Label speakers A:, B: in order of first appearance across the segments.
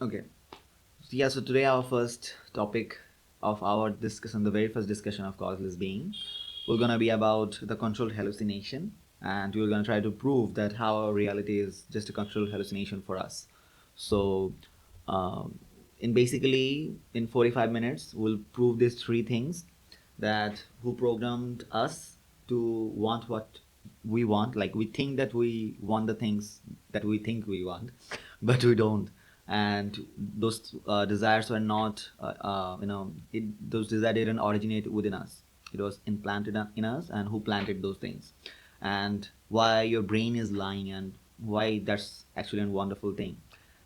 A: Okay. So today our first topic of our discussion, the very first discussion of causeless being, we're gonna be about the controlled hallucination, and we're gonna try to prove that how our reality is just a controlled hallucination for us. So, in basically in 45 minutes, we'll prove these three things: that who programmed us to want what we want, like we think that we want the things that we think we want, but we don't, and those desires were not those desires didn't originate within us. It was implanted in us, and who planted those things, and why your brain is lying, and why that's actually a wonderful thing.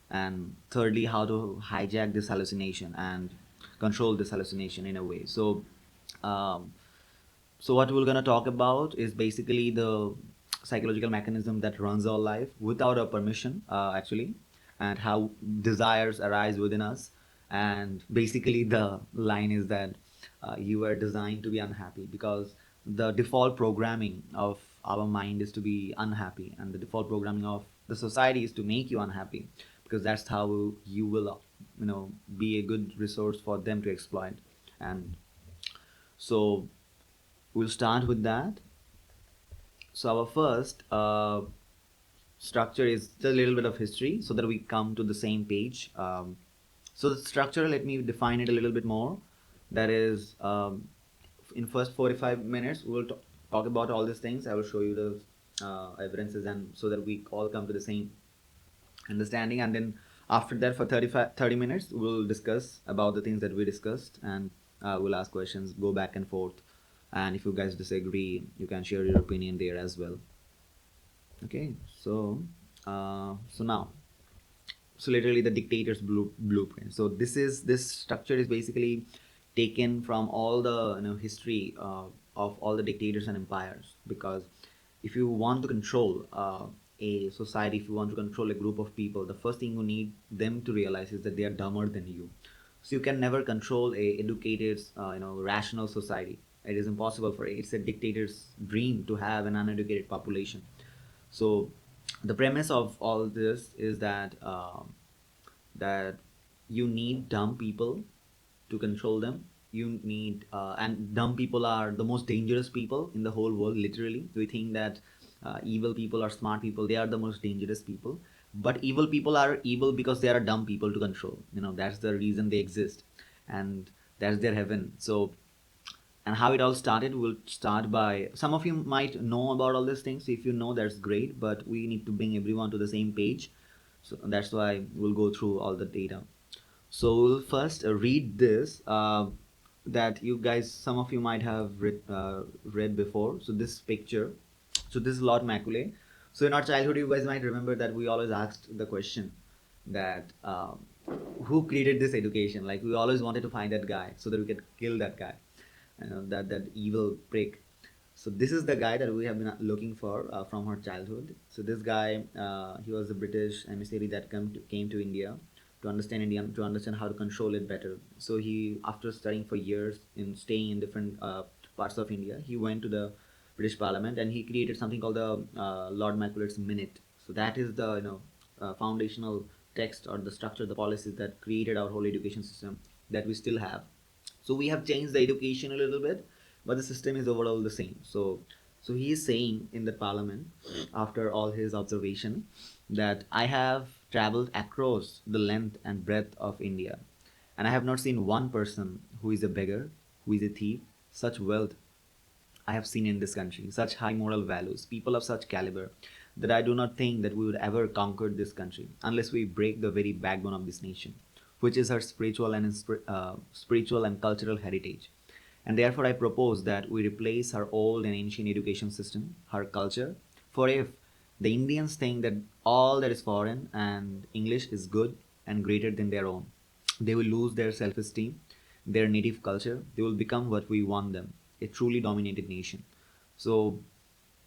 A: And thirdly, how to hijack this hallucination and control this hallucination in a way. Um, so what we're gonna talk about is basically the psychological mechanism that runs our life without our permission, actually, and how desires arise within us. And basically, the line is that you were designed to be unhappy because the default programming of our mind is to be unhappy, and the default programming of the society is to make you unhappy because that's how you will, be a good resource for them to exploit. And so we'll start with that. So our first structure is just a little bit of history so that we come to the same page. So the structure, let me define it a little bit more. That is, in first 45 minutes, we'll talk about all these things. I will show you the evidences, and so that we all come to the same understanding. And then after that, for 30 minutes, we'll discuss about the things that we discussed, and we'll ask questions, go back and forth. And if you guys disagree, you can share your opinion there as well. Okay, so now, so literally the dictator's blueprint. So this structure is basically taken from all the history of all the dictators and empires. Because if you want to control a society, if you want to control a group of people, the first thing you need them to realize is that they are dumber than you. So you can never control a educated, rational society. It is impossible for it. It's a dictator's dream to have an uneducated population. So the premise of all this is that you need dumb people to control them. You need and dumb people are the most dangerous people in the whole world. Literally, we think that evil people are smart people. They are the most dangerous people. But evil people are evil because they are dumb people to control. That's the reason they exist, and that's their heaven. So, and how it all started, we'll start by, some of you might know about all these things. If you know, that's great, but we need to bring everyone to the same page. So that's why we'll go through all the data. So we'll first read this, that you guys, some of you might have read before. So this picture, so this is Lord Macaulay. So in our childhood, you guys might remember that we always asked the question that who created this education? Like, we always wanted to find that guy so that we could kill that guy, that evil prick. So this is the guy that we have been looking for from our childhood. So this guy, he was a British emissary that came to India to understand India, to understand how to control it better. So he, after studying for years in staying in different parts of India, he went to the British Parliament and he created something called the Lord Macaulay's Minute. So that is the foundational text or the structure, the policies that created our whole education system that we still have. So we have changed the education a little bit, but the system is overall the same. So he is saying in the parliament, after all his observation, that I have traveled across the length and breadth of India, and I have not seen one person who is a beggar, who is a thief. Such wealth I have seen in this country, such high moral values, people of such caliber, that I do not think that we would ever conquer this country unless we break the very backbone of this nation, which is her spiritual and cultural heritage. And therefore, I propose that we replace her old and ancient education system, her culture. For if the Indians think that all that is foreign and English is good and greater than their own, they will lose their self esteem, their native culture. They will become what we want them, a truly dominated nation. So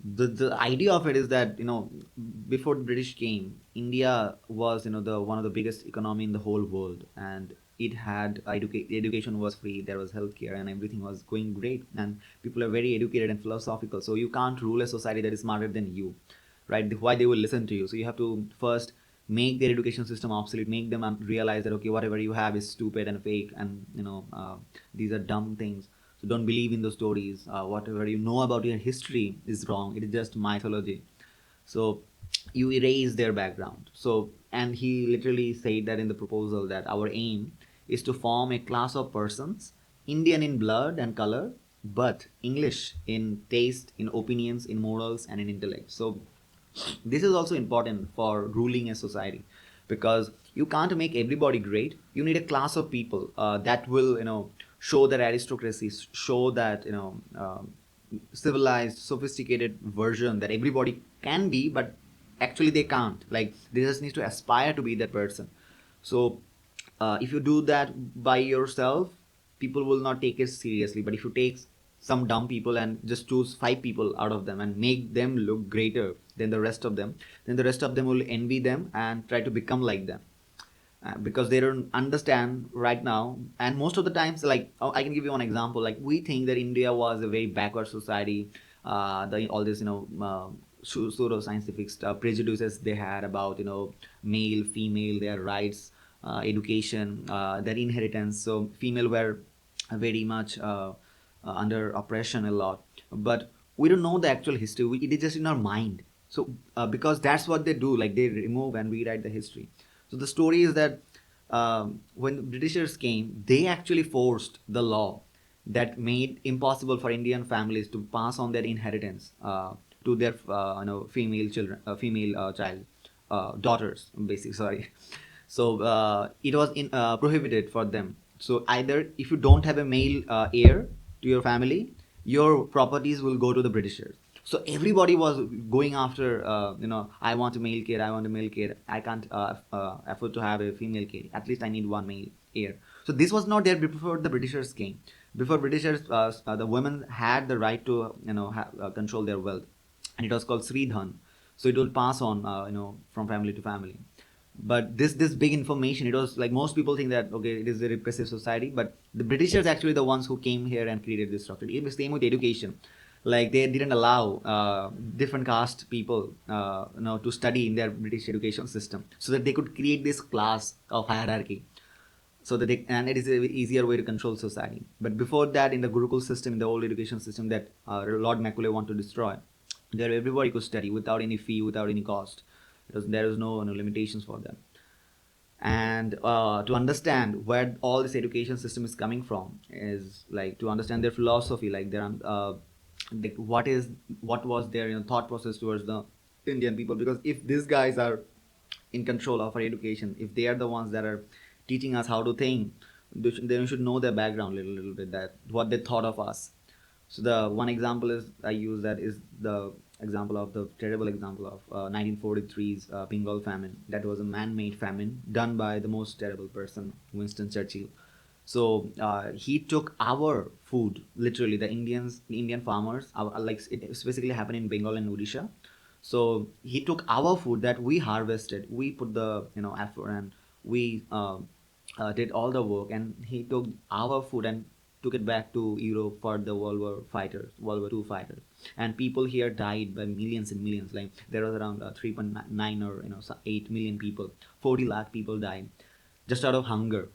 A: the idea of it is that before the British came, India was the one of the biggest economy in the whole world, and it had education was free, there was healthcare, and everything was going great, and people are very educated and philosophical. So you can't rule a society that is smarter than you, right? Why they will listen to you? So you have to first make their education system obsolete, make them realize that okay, whatever you have is stupid and fake, and these are dumb things. So don't believe in those stories. Whatever you know about your history is wrong. It is just mythology. So you erase their background. So, and he literally said that in the proposal that our aim is to form a class of persons, Indian in blood and color, but English in taste, in opinions, in morals, and in intellect. So this is also important for ruling a society, because you can't make everybody great. You need a class of people that will show that aristocracy, show that civilized, sophisticated version that everybody can be, but actually they can't. Like, they just need to aspire to be that person. So if you do that by yourself, people will not take it seriously. But if you take some dumb people and just choose 5 people out of them and make them look greater than the rest of them, then the rest of them will envy them and try to become like them, because they don't understand right now. And most of the times, like, I can give you one example. Like, we think that India was a very backward society. All this pseudo scientific stuff, prejudices they had about male female, their rights, education, their inheritance. So female were very much under oppression a lot, but we don't know the actual history. It is just in our mind. So because that's what they do, like, they remove and rewrite the history. So the story is that when the Britishers came, they actually forced the law that made impossible for Indian families to pass on their inheritance to their female children, female child, daughters, basically. Sorry. So it was prohibited for them. So either if you don't have a male heir to your family, your properties will go to the Britishers. So everybody was going after, I want a male kid, I want a male kid. I can't afford to have a female kid. At least I need one male heir. So this was not there before the Britishers came. Before Britishers, the women had the right to, control their wealth, and it was called Sridhan. So it will pass on, from family to family. But this big information, it was like, most people think that okay, it is a repressive society, but the Britishers actually the ones who came here and created this structure. It was the same with education. Like, they didn't allow different caste people to study in their British education system, so that they could create this class of hierarchy, so that and it is an easier way to control society. But before that, in the Gurukul system, in the old education system that Lord Macaulay wanted to destroy, there everybody could study without any fee, without any cost. There was no limitations for them. And to understand where all this education system is coming from is like to understand their philosophy, like their what was their thought process towards the Indian people. Because if these guys are in control of our education, if they are the ones that are teaching us how to think, then we should know their background a little bit, that what they thought of us. So the one example is I use that is the example of the terrible example of 1943's Bengal famine. That was a man-made famine done by the most terrible person, Winston Churchill. So he took our food, literally the Indian farmers, like it specifically happened in Bengal and Odisha. So he took our food that we harvested, we put the effort, and we did all the work, and he took our food and took it back to Europe for the World War II fighters, and people here died by millions and millions. Like, there was around 3.9 or 8 million people, 40 lakh people died just out of hunger.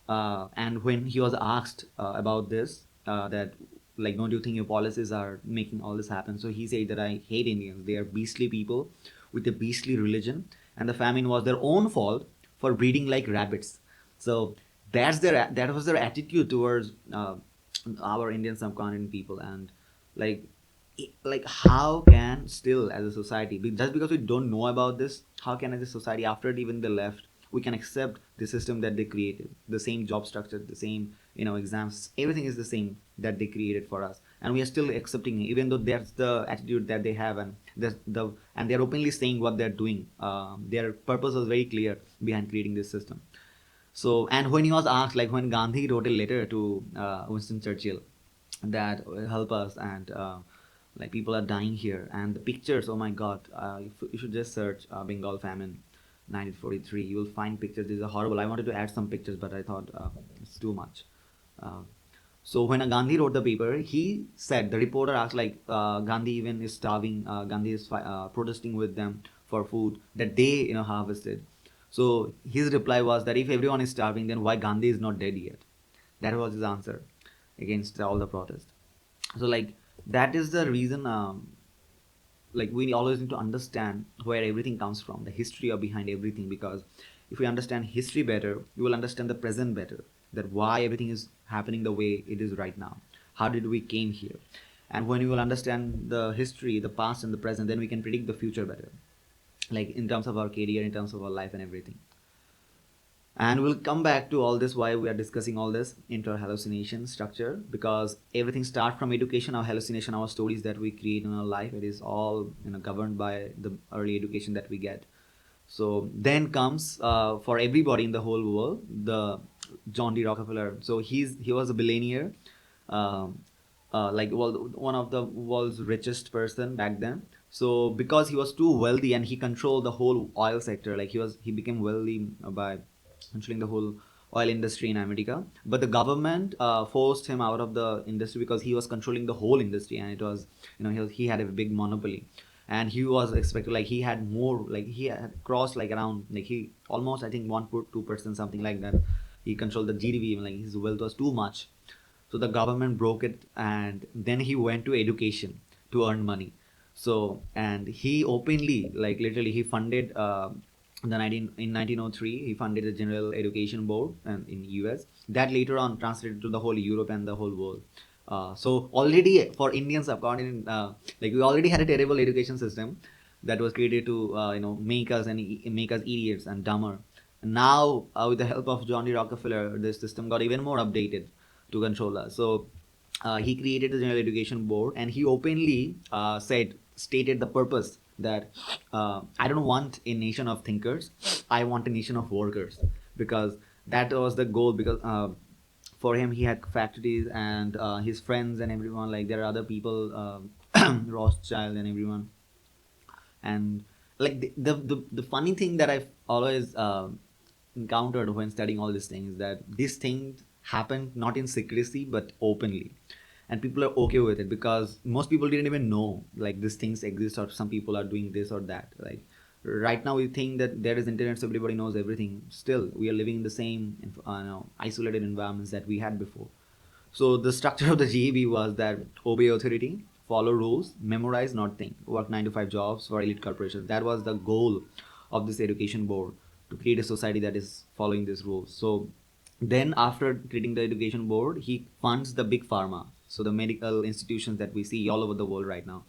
A: And when he was asked about this, that like, don't you think your policies are making all this happen? So he said that I hate Indians. They are beastly people with a beastly religion, and the famine was their own fault for breeding like rabbits. So that was their attitude towards our Indian subcontinent people. And like, how can still as a society, just because we don't know about this, how can as a society, after even they left, we can accept the system that they created, the same job structure, the same exams, everything is the same that they created for us, and we are still accepting it, even though that's the attitude that they have, and and they're openly saying what they're doing. Their purpose was very clear behind creating this system. So, and when he was asked, like when Gandhi wrote a letter to Winston Churchill that help us, and like, people are dying here, and the pictures, oh my god, you should just search Bengal famine 1943. You will find pictures. These are horrible. I wanted to add some pictures, but I thought it's too much. So when Gandhi wrote the paper, he said, the reporter asked, like, Gandhi even is starving. Gandhi is protesting with them for food that they harvested. So his reply was that if everyone is starving, then why Gandhi is not dead yet? That was his answer against all the protest. So like that is the reason. Like we always need to understand where everything comes from, the history of behind everything, because if we understand history better, we will understand the present better, that why everything is happening the way it is right now, how did we came here. And when we will understand the history, the past and the present, then we can predict the future better, like in terms of our career, in terms of our life and everything. And we'll come back to all this, why we are discussing all this into our hallucination structure, because everything starts from education. Our hallucination, our stories that we create in our life, it is all governed by the early education that we get. So then comes for everybody in the whole world, the John D. Rockefeller. So he was a billionaire, um, like one of the world's richest person back then. So because he was too wealthy and he controlled the whole oil sector, like he became wealthy by controlling the whole oil industry in America. But the government forced him out of the industry because he was controlling the whole industry, and it was he had a big monopoly, and he was expected, like he had more, like he had crossed like around, like he almost I think 1.2% something like that. He controlled the GDP, like his wealth was too much. So the government broke it, and then he went to education to earn money. So and he openly, like literally, he funded in 1903 he funded the General Education Board and in US, that later on translated to the whole Europe and the whole world. So already for Indian subcontinent, like we already had a terrible education system that was created to make us make us idiots and dumber. Now with the help of John D. Rockefeller, this system got even more updated to control us. So he created the General Education Board, and he openly stated the purpose that I don't want a nation of thinkers, I want a nation of workers, because that was the goal. Because for him, he had factories and his friends and everyone, like there are other people, Rothschild and everyone. And like the funny thing that I've always encountered when studying all these things, that these things happen not in secrecy but openly, and people are okay with it because most people didn't even know like these things exist, or some people are doing this or that. Like right now we think that there is internet, so everybody knows everything. Still we are living in the same isolated environments that we had before. So the structure of the GEB was that obey authority, follow rules, memorize, not think, work 9 to 5 jobs for elite corporations. That was the goal of this education board, to create a society that is following these rules. So then after creating the education board, he funds the big pharma. So the medical institutions that we see all over the world right now,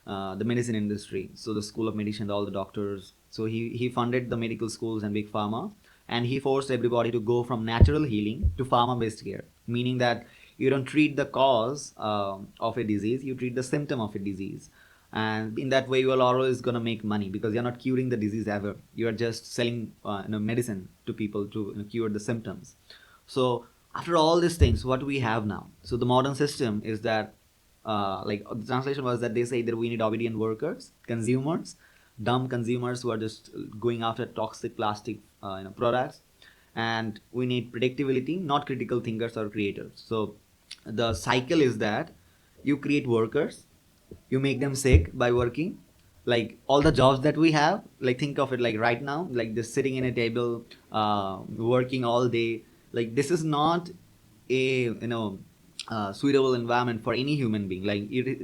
A: the medicine industry. So the school of medicine, all the doctors. So he funded the medical schools and big pharma, and he forced everybody to go from natural healing to pharma-based care, meaning that you don't treat the cause of a disease, you treat the symptom of a disease. And in that way you are always going to make money, because you're not curing the disease ever, you are just selling medicine to people to cure the symptoms. So after all these things, what we have now, so the modern system is that like the translation was that they say that we need obedient workers, consumers, dumb consumers who are just going after toxic plastic products. And we need predictability, not critical thinkers or creators. So the cycle is that you create workers, you make them sick by working. Like all the jobs that we have, like think of it like right now, like just sitting in a table, working all day. Like this is not a suitable environment for any human being.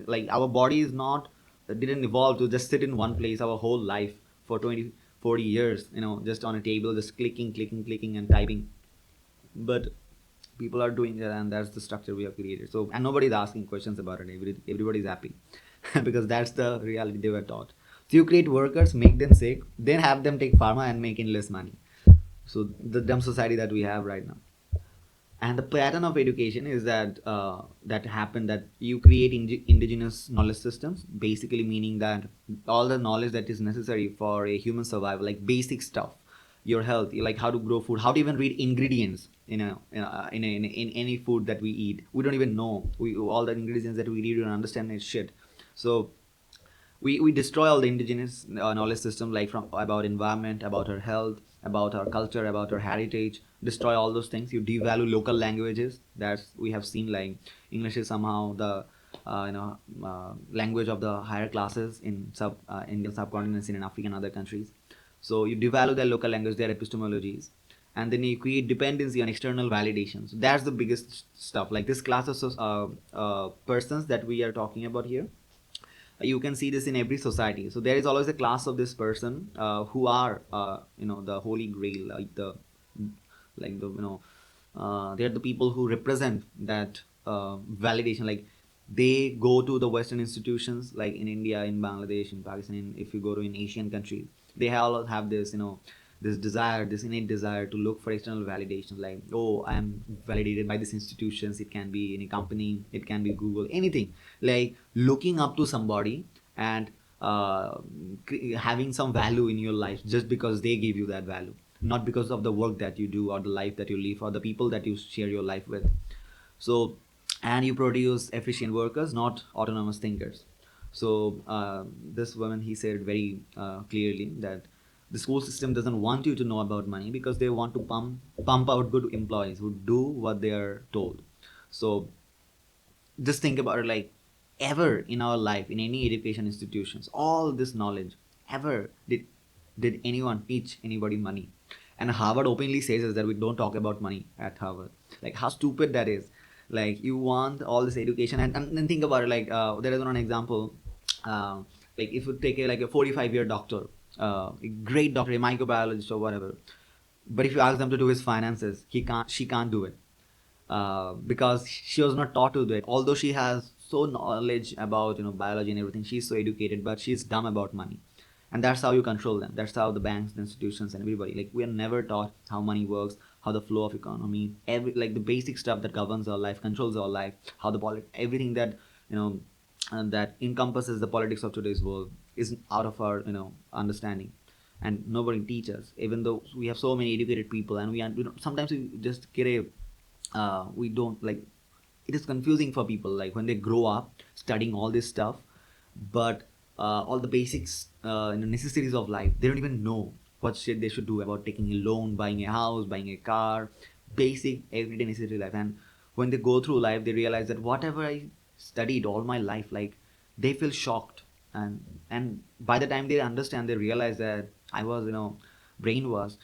A: Like our body is not, didn't evolve to just sit in one place our whole life for 20 40 years, just on a table, just clicking and typing. But people are doing that, and that's the structure we have created. So and nobody's asking questions about it. Everybody's happy because that's the reality they were taught. So you create workers, make them sick, then have them take pharma and make less money. So the dumb society that we have right now. And the pattern of education is that that happened, that you create indigenous knowledge systems, basically meaning that all the knowledge that is necessary for a human survival, like basic stuff, your health, like how to grow food, how to even read ingredients in any food that we eat. We don't even know, we all the ingredients that we read, we don't understand it shit. So we destroy all the indigenous knowledge system, like from about environment, about our health, about our culture, about our heritage. Destroy all those things. You devalue local languages. That's we have seen, like English is somehow the language of the higher classes in Indian subcontinents, in Africa and other countries. So you devalue their local language, their epistemologies, and then you create dependency on external validation. So that's the biggest stuff. Like this class of persons that we are talking about here, you can see this in every society. So there is always a class of this person who are the holy grail, they're the people who represent that validation. Like they go to the Western institutions, like in India, in Bangladesh, in Pakistan, if you go to in Asian countries, they all have this this desire, this innate desire to look for external validation. Like, oh, I am validated by these institutions. It can be any company, it can be Google, anything. Like looking up to somebody and having some value in your life just because they give you that value, not because of the work that you do or the life that you live or the people that you share your life with. So, and you produce efficient workers, not autonomous thinkers. So this woman, he said very clearly that the school system doesn't want you to know about money because they want to pump out good employees who do what they are told. So just think about it, like ever in our life, in any education institutions, all this knowledge, ever did anyone teach anybody money? And Harvard openly says is that we don't talk about money at Harvard. Like how stupid that is. Like you want all this education, and then think about it, like there is one example, uh, like if you take like a 45-year doctor, a great doctor, a microbiologist or whatever, but if you ask them to do his finances, she can't do it, because she was not taught to do it. Although she has so knowledge about biology and everything, she's so educated, but she's dumb about money. And that's how you control them. That's how the banks, the institutions, and everybody, like we are never taught how money works, how the flow of economy, every like the basic stuff that governs our life, controls our life, how the everything that that encompasses the politics of today's world is out of our understanding. And nobody teaches, even though we have so many educated people, and sometimes we just get a we don't like, it is confusing for people, like when they grow up studying all this stuff, but all the basics, necessities of life, they don't even know what shit they should do about taking a loan, buying a house, buying a car, basic everyday necessity life. And when they go through life, they realize that whatever I studied all my life, like they feel shocked. And by the time they understand, they realize that I was brainwashed.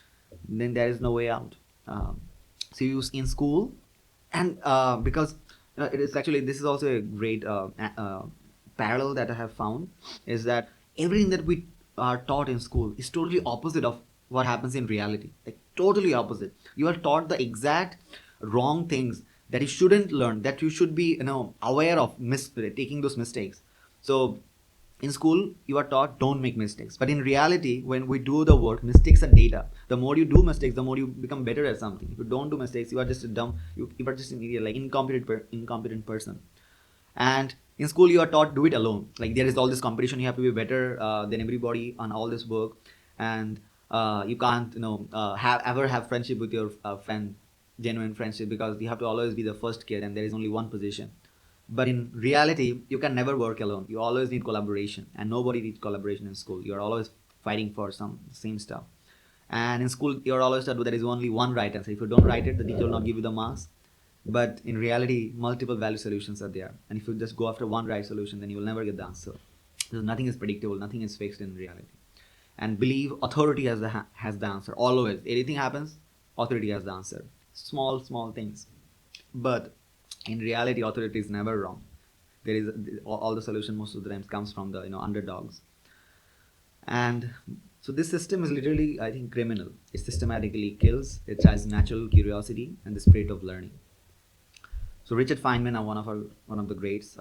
A: Then there is no way out. So you in school, and because it is actually, this is also a great parallel that I have found, is that everything that we are taught in school is totally opposite of what happens in reality. Like totally opposite. You are taught the exact wrong things that you shouldn't learn, that you should be aware of taking those mistakes. So in school you are taught don't make mistakes, but in reality when we do the work, mistakes are data. The more you do mistakes, the more you become better at something. If you don't do mistakes, you are just a dumb, you are just an idiot, like incompetent person. And in school you are taught do it alone, like there is all this competition, you have to be better than everybody on all this work. And you can't have friendship with your friend, genuine friendship, because you have to always be the first kid and there is only one position. But in reality, you can never work alone. You always need collaboration, and nobody needs collaboration in school. You're always fighting for some same stuff. And in school, you're always taught there is only one right answer. If you don't write it, the teacher will not give you the marks. But in reality, multiple value solutions are there. And if you just go after one right solution, then you will never get the answer. Because nothing is predictable, nothing is fixed in reality. And believe authority has the answer. Always. Anything happens, authority has the answer. Small things. But in reality, authority is never wrong. There is all the solution most of the times comes from the underdogs. And so this system is literally, I think, criminal. It systematically kills. It has natural curiosity and the spirit of learning. So Richard Feynman, one of the greats.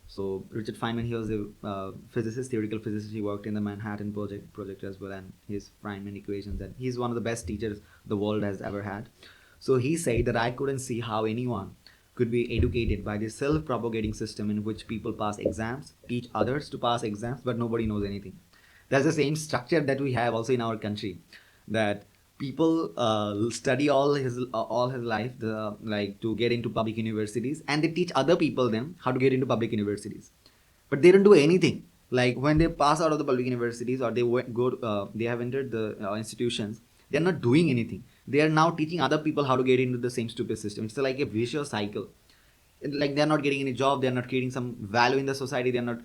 A: So Richard Feynman, he was a physicist, theoretical physicist. He worked in the Manhattan project as well, and his Feynman equations. And he's one of the best teachers the world has ever had. So he said that I couldn't see how anyone could be educated by this self-propagating system in which people pass exams, teach others to pass exams, but nobody knows anything. That's the same structure that we have also in our country, that people study all his life, like to get into public universities, and they teach other people them how to get into public universities, but they don't do anything. Like when they pass out of the public universities, or they have entered the institutions, they're not doing anything. They are now teaching other people how to get into the same stupid system. It's like a vicious cycle. Like they're not getting any job, they're not creating some value in the society, they're not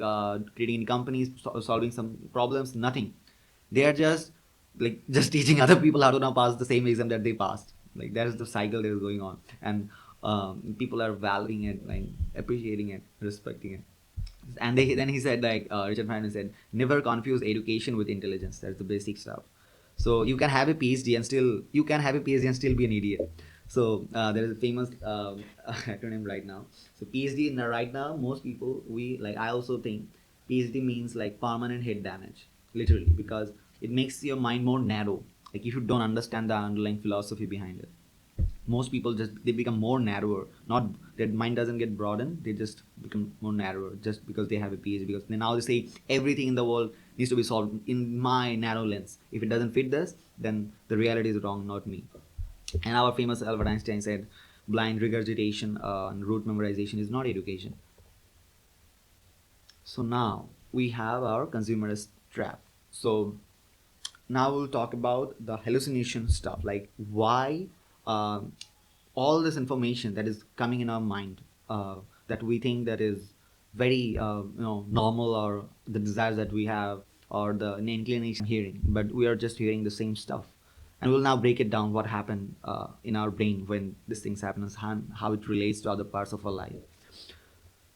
A: creating any companies, solving some problems, nothing. They are just like just teaching other people how to now pass the same exam that they passed. Like that is the cycle that is going on, and people are valuing it, like appreciating it, respecting it. And then he said, like Richard Feynman said, never confuse education with intelligence. That's the basic stuff. So you can have a PhD and still be an idiot. So there is a famous acronym right now. So PhD right now, most people, we like, I also think PhD means like permanent head damage, literally, because it makes your mind more narrow. Like if you don't understand the underlying philosophy behind it, most people just they become more narrower. Not their mind doesn't get broadened, they just become more narrower just because they have a PhD, because they now they say everything in the world needs to be solved in my narrow lens. If it doesn't fit this, then the reality is wrong, not me. And our famous Albert Einstein said, blind regurgitation and rote memorization is not education. So now we have our consumerist trap. So now we'll talk about the hallucination stuff, like why all this information that is coming in our mind, that we think that is very normal, or the desires that we have, or the inclination hearing, but we are just hearing the same stuff. And we'll now break it down, what happened in our brain when these things happen, and how it relates to other parts of our life.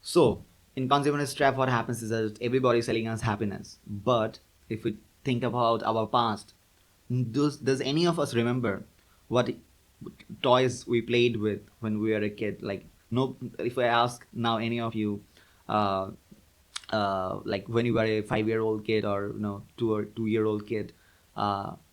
A: So, in consumerist trap, what happens is that everybody is selling us happiness. But if we think about our past, does any of us remember what toys we played with when we were a kid? Like, no. If I ask now any of you, uh, like when you were a 5-year-old kid, or 2 or 2-year-old kid,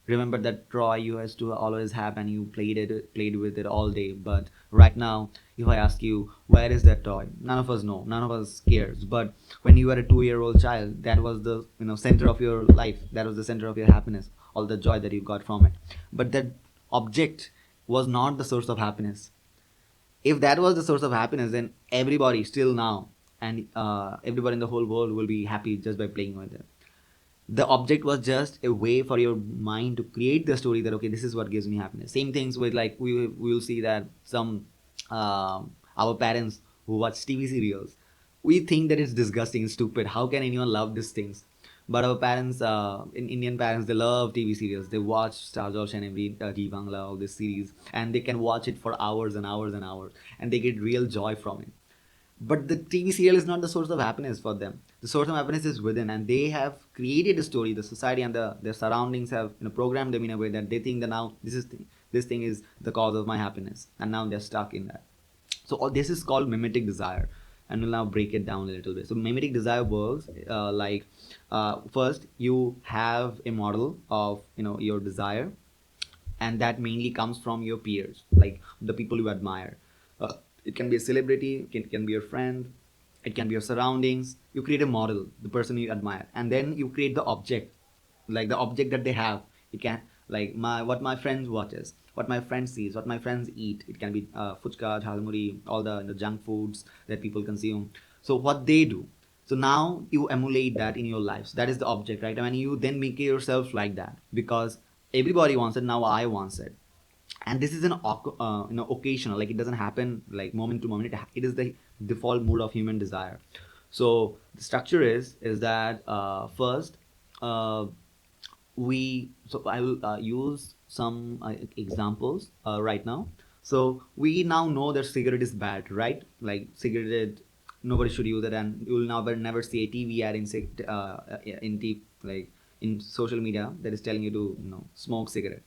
A: remember that toy you used to always have, and you played with it all day. But right now, if I ask you, where is that toy, none of us know, none of us cares. But when you were a 2-year-old child, that was the center of your life, that was the center of your happiness, all the joy that you got from it. But that object was not the source of happiness. If that was the source of happiness, then everybody still now, and everybody in the whole world will be happy just by playing with it. The object was just a way for your mind to create the story that, okay, this is what gives me happiness. Same things with, like, we will see that some our parents who watch TV serials, we think that it's disgusting, stupid, how can anyone love these things? But our parents, in Indian parents, they love TV serials. They watch Star Josh and every Bangla, all this series, and they can watch it for hours and hours and hours, and they get real joy from it. But the TV serial is not the source of happiness for them. The source of happiness is within, and they have created a story. The society and their surroundings have programmed them in a way that they think that now this thing is the cause of my happiness, and now they're stuck in that. So all this is called mimetic desire, and we'll now break it down a little bit. So mimetic desire works like, first you have a model of your desire, and that mainly comes from your peers, like the people you admire. It can be a celebrity, it can be your friend, it can be your surroundings. You create a model, the person you admire, and then you create the object, like the object that they have. It can, like, what my friends watches, what my friends sees, what my friends eat. It can be fuchka, jhalmuri, all the junk foods that people consume. So what they do. So now you emulate that in your life. So that is the object, right? I mean, you then make yourself like that, because everybody wants it. Now I want it, and this is an occasional, like it doesn't happen like moment to moment. It is the default mood of human desire. So the structure is that, first, uh, we so I will use some examples right now. So we now know that cigarette is bad, right? Like cigarette, nobody should use it, and you will never see a TV ad like in social media that is telling you to smoke cigarette.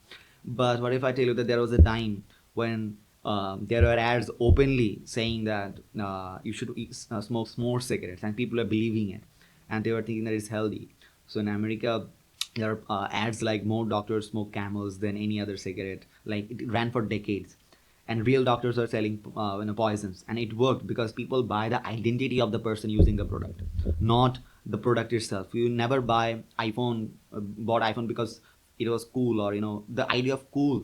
A: But what if I tell you that there was a time when there were ads openly saying that you should smoke more cigarettes, and people are believing it, and they were thinking that it's healthy. So in America, there are ads like more doctors smoke camels than any other cigarette. Like it ran for decades, and real doctors are selling poisons, and it worked because people buy the identity of the person using the product, not the product itself. You never bought iPhone because it was cool, or the idea of cool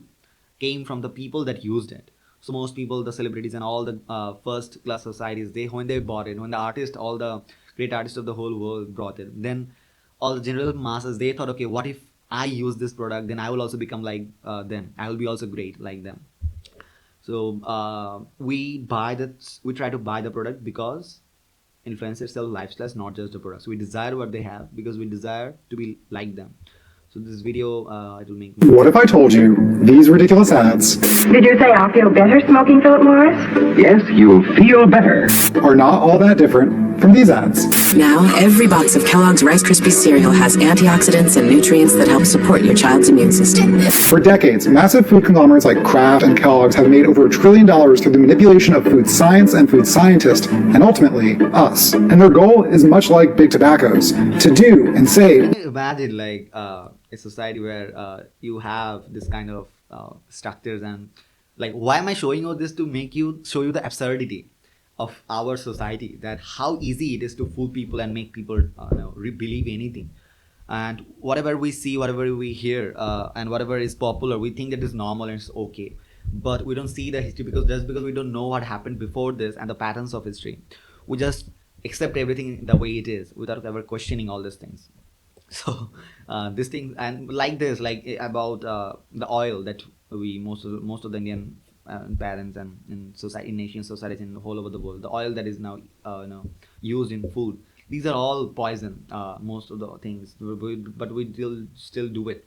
A: came from the people that used it. So most people, the celebrities and all the first class societies, they when they bought it, when the artist, all the great artists of the whole world brought it, then all the general masses, they thought, okay, what if I use this product, then I will also become like them, I will be also great like them. So we try to buy the product because influencers sell lifestyles, not just the products. We desire what they have because we desire to be like them. So this video, it will make.
B: What if I told you these ridiculous ads?
C: Did you say I'll feel better smoking Philip Morris?
D: Yes, you'll feel better.
B: Are not all that different from these ads.
E: Now, every box of Kellogg's Rice Krispies cereal has antioxidants and nutrients that help support your child's immune system.
B: For decades, massive food conglomerates like Kraft and Kellogg's have made over $1 trillion through the manipulation of food science and food scientists, and ultimately, us. And their goal is much like big tobacco's, to do and say.
A: Can you imagine like a society where you have this kind of structures, and like, why am I showing you this? To show you the absurdity of our society, that how easy it is to fool people and make people believe anything. And whatever we see, whatever we hear, and whatever is popular, we think that is normal and it's okay. But we don't see the history, because we don't know what happened before this and the patterns of history. We just accept everything the way it is without ever questioning all these things. So this thing, and like this, like about the oil that most of the Indian parents and in Asian societies in all over the world, the oil that is now used in food, these are all poison, most of the things, but we still do it.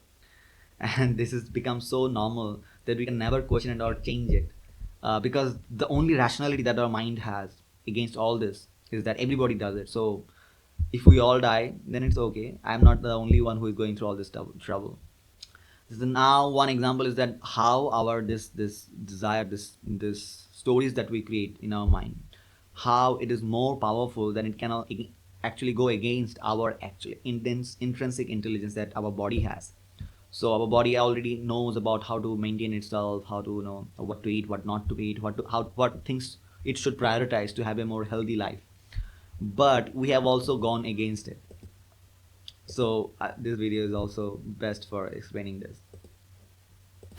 A: And this has become so normal that we can never question it or change it, because the only rationality that our mind has against all this is that everybody does it. So if we all die, then it's okay. I'm not the only one who is going through all this trouble. So now one example is that how our this desire, this stories that we create in our mind, how it is more powerful than it can actually go against our actual intrinsic intelligence that our body has. So our body already knows about how to maintain itself, how to know what to eat, what not to eat, what things it should prioritize to have a more healthy life. But we have also gone against it. So this video is also best for explaining this.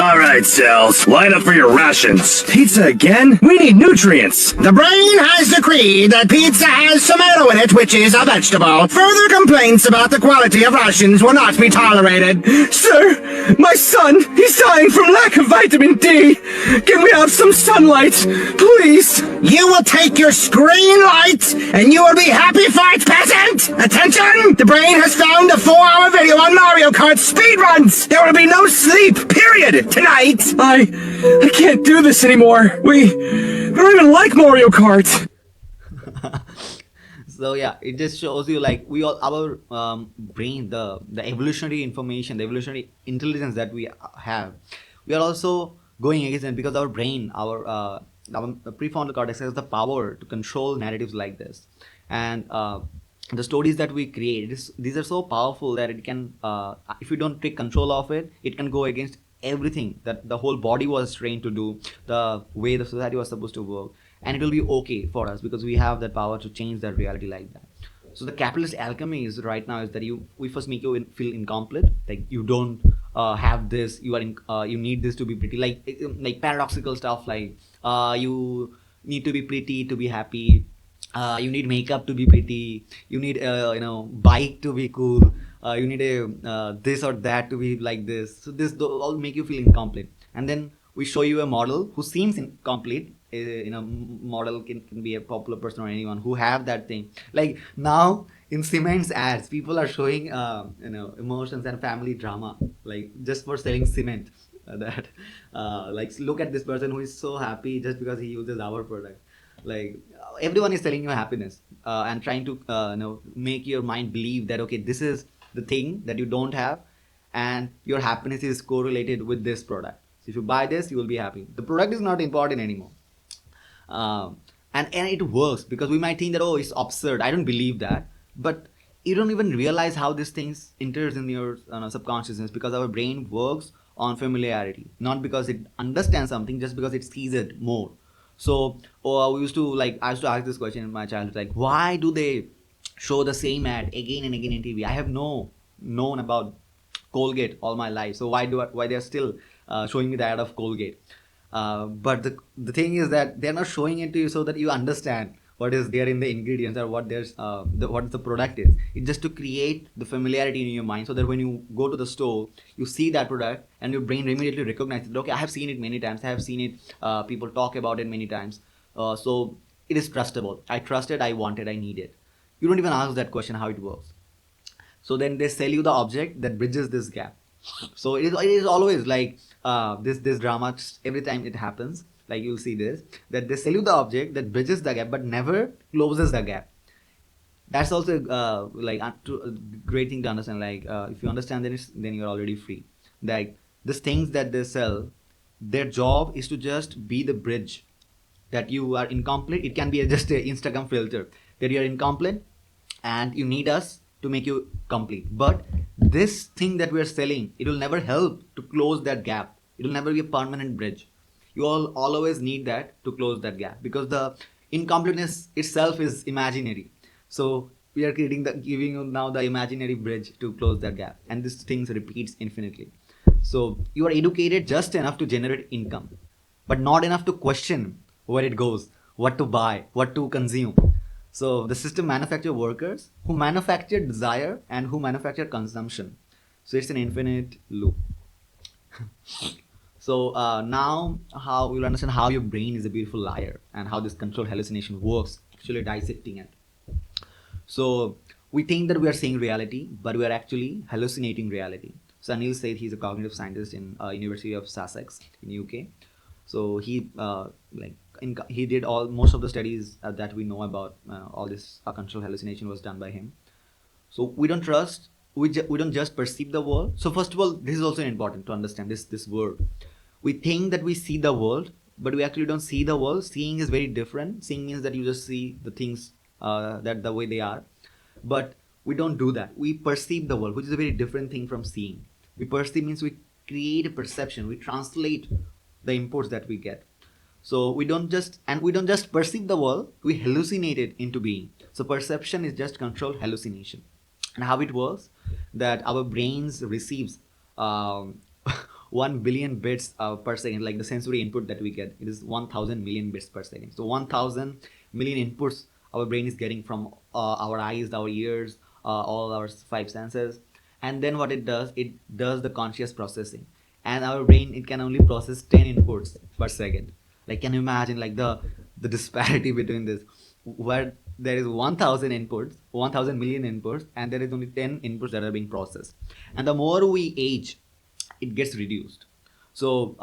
F: Alright, cells, line up for your rations. Pizza again? We need nutrients.
G: The brain has decreed that pizza has tomato in it, which is a vegetable. Further complaints about the quality of rations will not be tolerated.
F: Sir, my son, he's dying from lack of vitamin D. Can we have some sunlight, please?
G: You will take your screen light, and you will be happy for it, peasant! Attention! The brain has found a 4-hour video on Mario Kart speedruns! There will be no sleep, period, tonight!
F: I can't do this anymore. We don't even like Mario Kart.
A: So yeah, it just shows you like our brain, the evolutionary information, the evolutionary intelligence that we have, we are also going against it, because our brain, our prefrontal cortex has the power to control narratives like this. And the stories that we create, these are so powerful that it can, if you don't take control of it, it can go against everything that the whole body was trained to do, the way the society was supposed to work. And it will be okay for us because we have that power to change that reality like that. So the capitalist alchemy is right now is that we first make you feel incomplete, like you don't have this, you need this to be pretty, like paradoxical stuff, like you need to be pretty to be happy, you need makeup to be pretty, you need bike to be cool, you need a this or that to be like this. So this all make you feel incomplete, and then we show you a model who seems incomplete. Model can be a popular person or anyone who have that thing. Like now in Cement's ads, people are showing emotions and family drama, like just for selling cement. That like, look at this person who is so happy just because he uses our product. Like everyone is selling you happiness and trying to make your mind believe that okay, this is the thing that you don't have, and your happiness is correlated with this product. So if you buy this, you will be happy. The product is not important anymore. And it works because we might think that, oh, it's absurd, I don't believe that, but you don't even realize how these things enters in your subconsciousness, because our brain works on familiarity, not because it understands something, just because it sees it more. So I used to ask this question in my childhood, like, why do they show the same ad again and again in TV? I have known about Colgate all my life, so why they're still showing me the ad of Colgate? But the thing is that they're not showing it to you so that you understand what is there in the ingredients or what the product is. It's just to create the familiarity in your mind, so that when you go to the store, you see that product and your brain immediately recognizes it. Okay, I have seen it many times. I have seen it. People talk about it many times. So it is trustable. I trust it. I want it. I need it. You don't even ask that question how it works. So then they sell you the object that bridges this gap. So it is always like this drama. Every time it happens, like you'll see this, that they sell you the object that bridges the gap but never closes the gap. That's also a great thing to understand. Like if you understand this, then you're already free. Like these things that they sell, their job is to just be the bridge. That you are incomplete. It can be just an Instagram filter that you are incomplete and you need us to make you complete. But this thing that we are selling, it will never help to close that gap. It will never be a permanent bridge. You all always need that to close that gap, because the incompleteness itself is imaginary. So we are giving you now the imaginary bridge to close that gap, and this thing repeats infinitely. So you are educated just enough to generate income, but not enough to question where it goes, what to buy, what to consume. So the system manufacture workers who manufacture desire and who manufacture consumption. So it's an infinite loop. So now how we'll understand how your brain is a beautiful liar and how this controlled hallucination works, actually dissecting it. So we think that we are seeing reality, but we are actually hallucinating reality. So Anil said he's a cognitive scientist in University of Sussex in UK. So he he did most of the studies that we know about all this controlled hallucination was done by him. So we don't trust, we don't just perceive the world. So first of all, this is also important to understand this word. We think that we see the world, but we actually don't see the world. Seeing is very different. Seeing means that you just see the things that the way they are, but we don't do that. We perceive the world, which is a very different thing from seeing. We perceive means we create a perception. We translate the inputs that we get. So we don't just perceive the world, we hallucinate it into being. So perception is just controlled hallucination. And how it works, that our brains receives 1 billion bits per second, like the sensory input that we get, it is 1000 million bits per second. So 1000 million inputs our brain is getting from our eyes, our ears, all our 5 senses. And then what it does the conscious processing. And our brain, it can only process 10 inputs per second. Like, can you imagine like the disparity between this, where there is 1000 inputs, 1000 million inputs, and there is only 10 inputs that are being processed. And the more we age, it gets reduced. So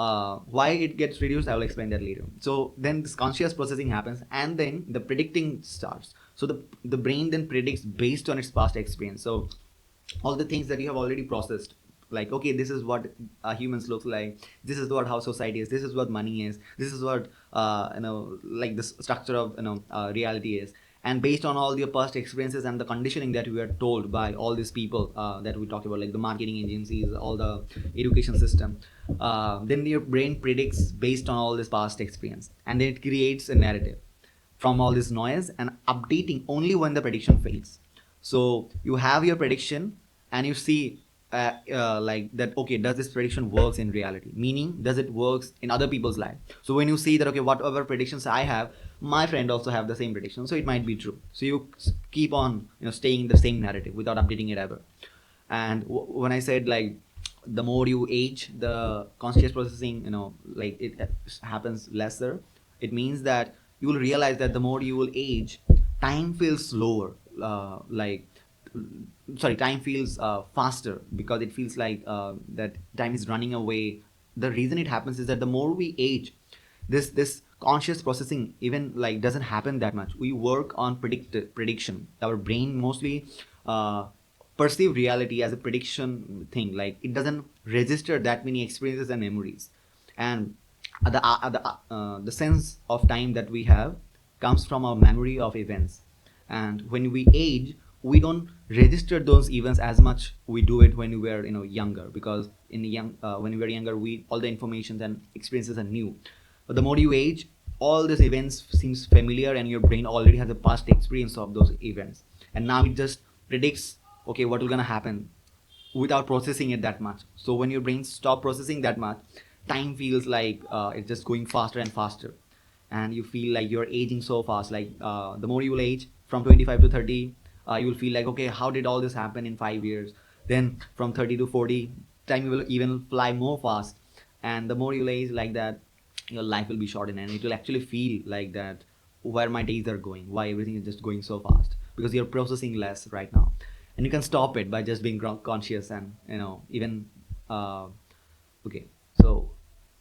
A: why it gets reduced, I will explain that later. So then this conscious processing happens, and then the predicting starts. So the brain then predicts based on its past experience. So all the things that you have already processed, like, okay, this is what humans look like, this is what how society is, this is what money is, this is what like the structure of reality is. And based on all your past experiences and the conditioning that we are told by all these people that we talked about, like the marketing agencies, all the education system, then your brain predicts based on all this past experience, and then it creates a narrative from all this noise and updating only when the prediction fails. So you have your prediction and you see like that, okay, does this prediction works in reality? Meaning, does it works in other people's life? So when you see that, okay, whatever predictions I have, my friend also have the same prediction, so it might be true. So you keep on staying in the same narrative without updating it ever. And when I said like the more you age, the conscious processing like it happens lesser, it means that you will realize that the more you will age, time feels slower, time feels faster, because it feels like that time is running away. The reason it happens is that the more we age, this conscious processing even like doesn't happen that much. We work on prediction. Our brain mostly perceive reality as a prediction thing. Like, it doesn't register that many experiences and memories. And the sense of time that we have comes from our memory of events. And when we age, we don't register those events as much we do it when we were younger, because when we were younger, all the information and experiences are new. But the more you age, all these events seems familiar, and your brain already has a past experience of those events, and now it just predicts, okay, what will gonna happen, without processing it that much. So when your brain stop processing that much, time feels like it's just going faster and faster, and you feel like you're aging so fast. Like the more you will age, from 25 to 30, you will feel like, okay, how did all this happen in 5 years? Then from 30 to 40, time will even fly more fast. And the more you age like that, your life will be shortened, and it will actually feel like that, where my days are going, why everything is just going so fast, because you're processing less right now. and you can stop it by just being conscious and even okay. So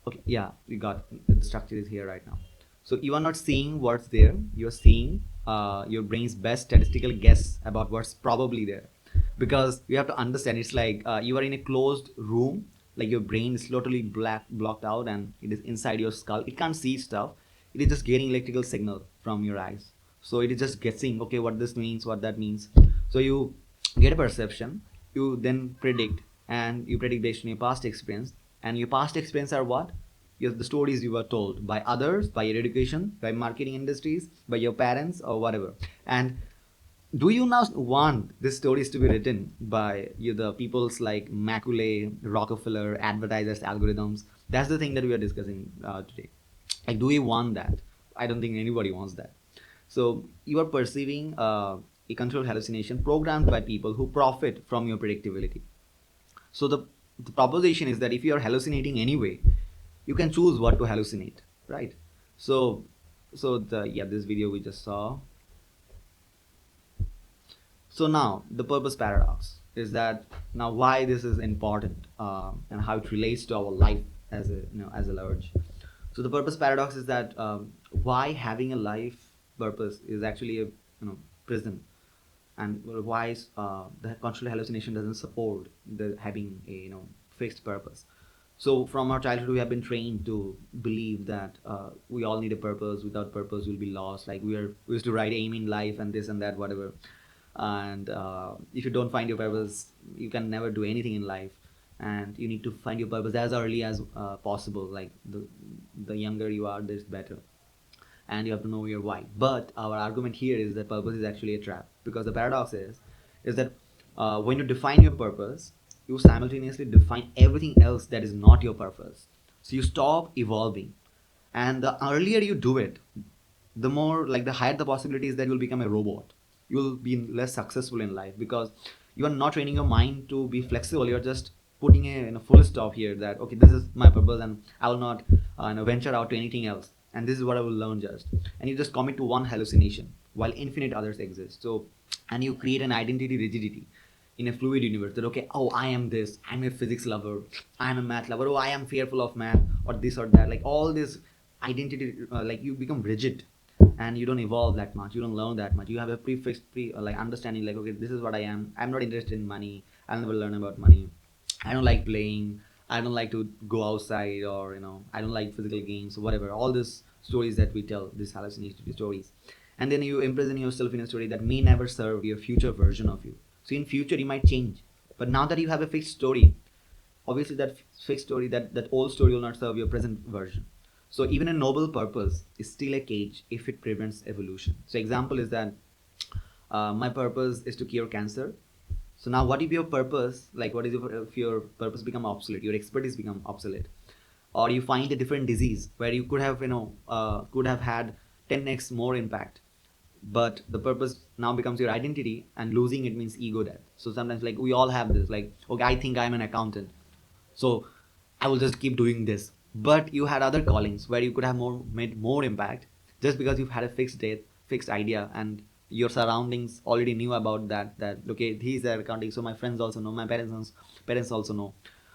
A: okay, yeah, we got the structure is here right now. So you are not seeing what's there, you're seeing your brain's best statistical guess about what's probably there, because you have to understand it's like you are in a closed room, like your brain is totally blocked out and it is inside your skull. It can't see stuff, it is just getting electrical signal from your eyes. So it is just guessing, okay, what this means, what that means. So you get a perception, you then predict, and you predict based on your past experience. And your past experience are what? The stories you were told by others, by your education, by marketing industries, by your parents, or whatever. And do you now want these stories to be written by the peoples like Macaulay, Rockefeller, advertisers, algorithms? That's the thing that we are discussing today. Like, do we want that? I don't think anybody wants that. So you are perceiving a controlled hallucination programmed by people who profit from your predictability. So the proposition is that if you are hallucinating anyway, you can choose what to hallucinate, right? So this video we just saw. So now the purpose paradox is that now why this is important and how it relates to our life as a large. So the purpose paradox is that why having a life purpose is actually a prison, and why the controlled hallucination doesn't support the having a fixed purpose. So from our childhood we have been trained to believe that we all need a purpose. Without purpose we'll be lost. Like we used to write aim in life and this and that, whatever. And if you don't find your purpose, you can never do anything in life, and you need to find your purpose as early as possible. Like the younger you are, the better, and you have to know your why. But our argument here is that purpose is actually a trap, because the paradox is that when you define your purpose, you simultaneously define everything else that is not your purpose. So you stop evolving, and the earlier you do it, the more, like, the higher the possibility is that you'll become a robot. You'll be less successful in life because you are not training your mind to be flexible. You're just putting a full stop here, that okay, this is my purpose and I will not venture out to anything else, and this is what I will learn just. And you just commit to one hallucination while infinite others exist. So, and you create an identity rigidity in a fluid universe, that okay, oh, I am this, I'm a physics lover, I'm a math lover, oh, I am fearful of math, or this or that. Like all this identity, like you become rigid and you don't evolve that much, you don't learn that much. You have a prefixed like understanding, like okay, this is what I am, I'm not interested in money, I'll never learn about money, I don't like playing, I don't like to go outside, or I don't like physical games, whatever. All these stories that we tell, these hallucinatory stories, and then you imprison yourself in a story that may never serve your future version of you. So in future you might change, but now that you have a fixed story, obviously that fixed story, that old story will not serve your present version. So even a noble purpose is still a cage if it prevents evolution. So example is that my purpose is to cure cancer. So now what if your purpose, like what is if your purpose become obsolete, your expertise become obsolete, or you find a different disease where you could have could have had 10x more impact, but the purpose now becomes your identity, and losing it means ego death. So sometimes, like, we all have this, like, okay, I think I'm an accountant, so I will just keep doing this. But you had other callings where you could have made more impact, just because you've had a fixed date, fixed idea, and your surroundings already knew about that okay, he's an accounting, so my friends also know, my parents also know.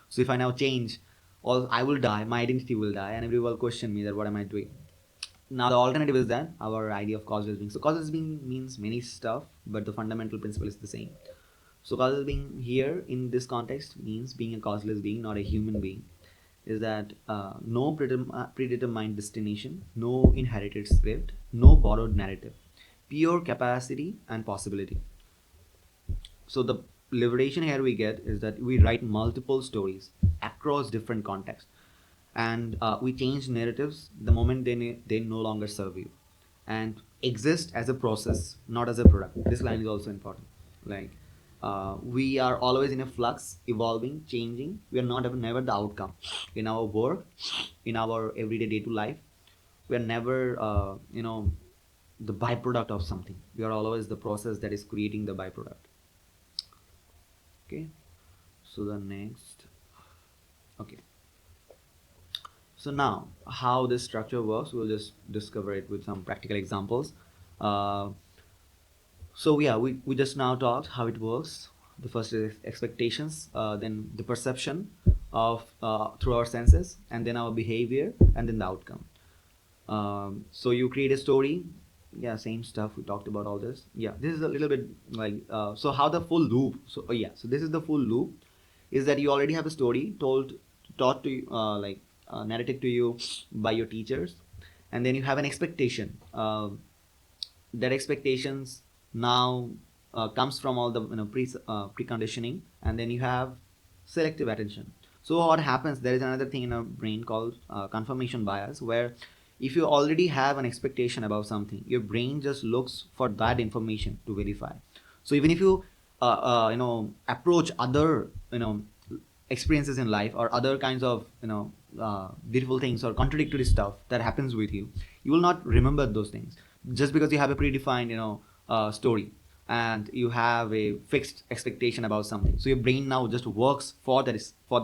A: So if I now change, I will die, my identity will die, and everyone will question me that what am I doing. Now the alternative is that our idea of causeless being. So causeless being means many stuff, but the fundamental principle is the same. So causeless being here in this context means being a causeless being, not a human being. Is that no predetermined destination, no inherited script, no borrowed narrative, pure capacity and possibility. So the liberation here we get is that we write multiple stories across different contexts, and we change narratives the moment they no longer serve you, and exist as a process, not as a product. This line is also important. Like we are always in a flux, evolving, changing. We are never the outcome in our work, in our everyday day to life. We are never the byproduct of something. We are always the process that is creating the byproduct. Okay, so the next, okay, so now how this structure works, we'll just discover it with some practical examples. So yeah, we just now talked how it works, The first is expectations, then the perception of through our senses, and then our behavior, and then the outcome. So you create a story. Yeah, same stuff. We talked about all this. Yeah, this is a little bit like so how the full loop. So yeah, so this is the full loop. Is that you already have a story taught to you, narrated to you by your teachers, and then you have an expectation. That expectations now comes from all the preconditioning, and then you have selective attention. So what happens, there is another thing in our brain called confirmation bias, where if you already have an expectation about something, your brain just looks for that information to verify. So even if you approach other experiences in life or other kinds of beautiful things or contradictory stuff that happens with you, you will not remember those things just because you have a predefined story and you have a fixed expectation about something. So your brain now just works for that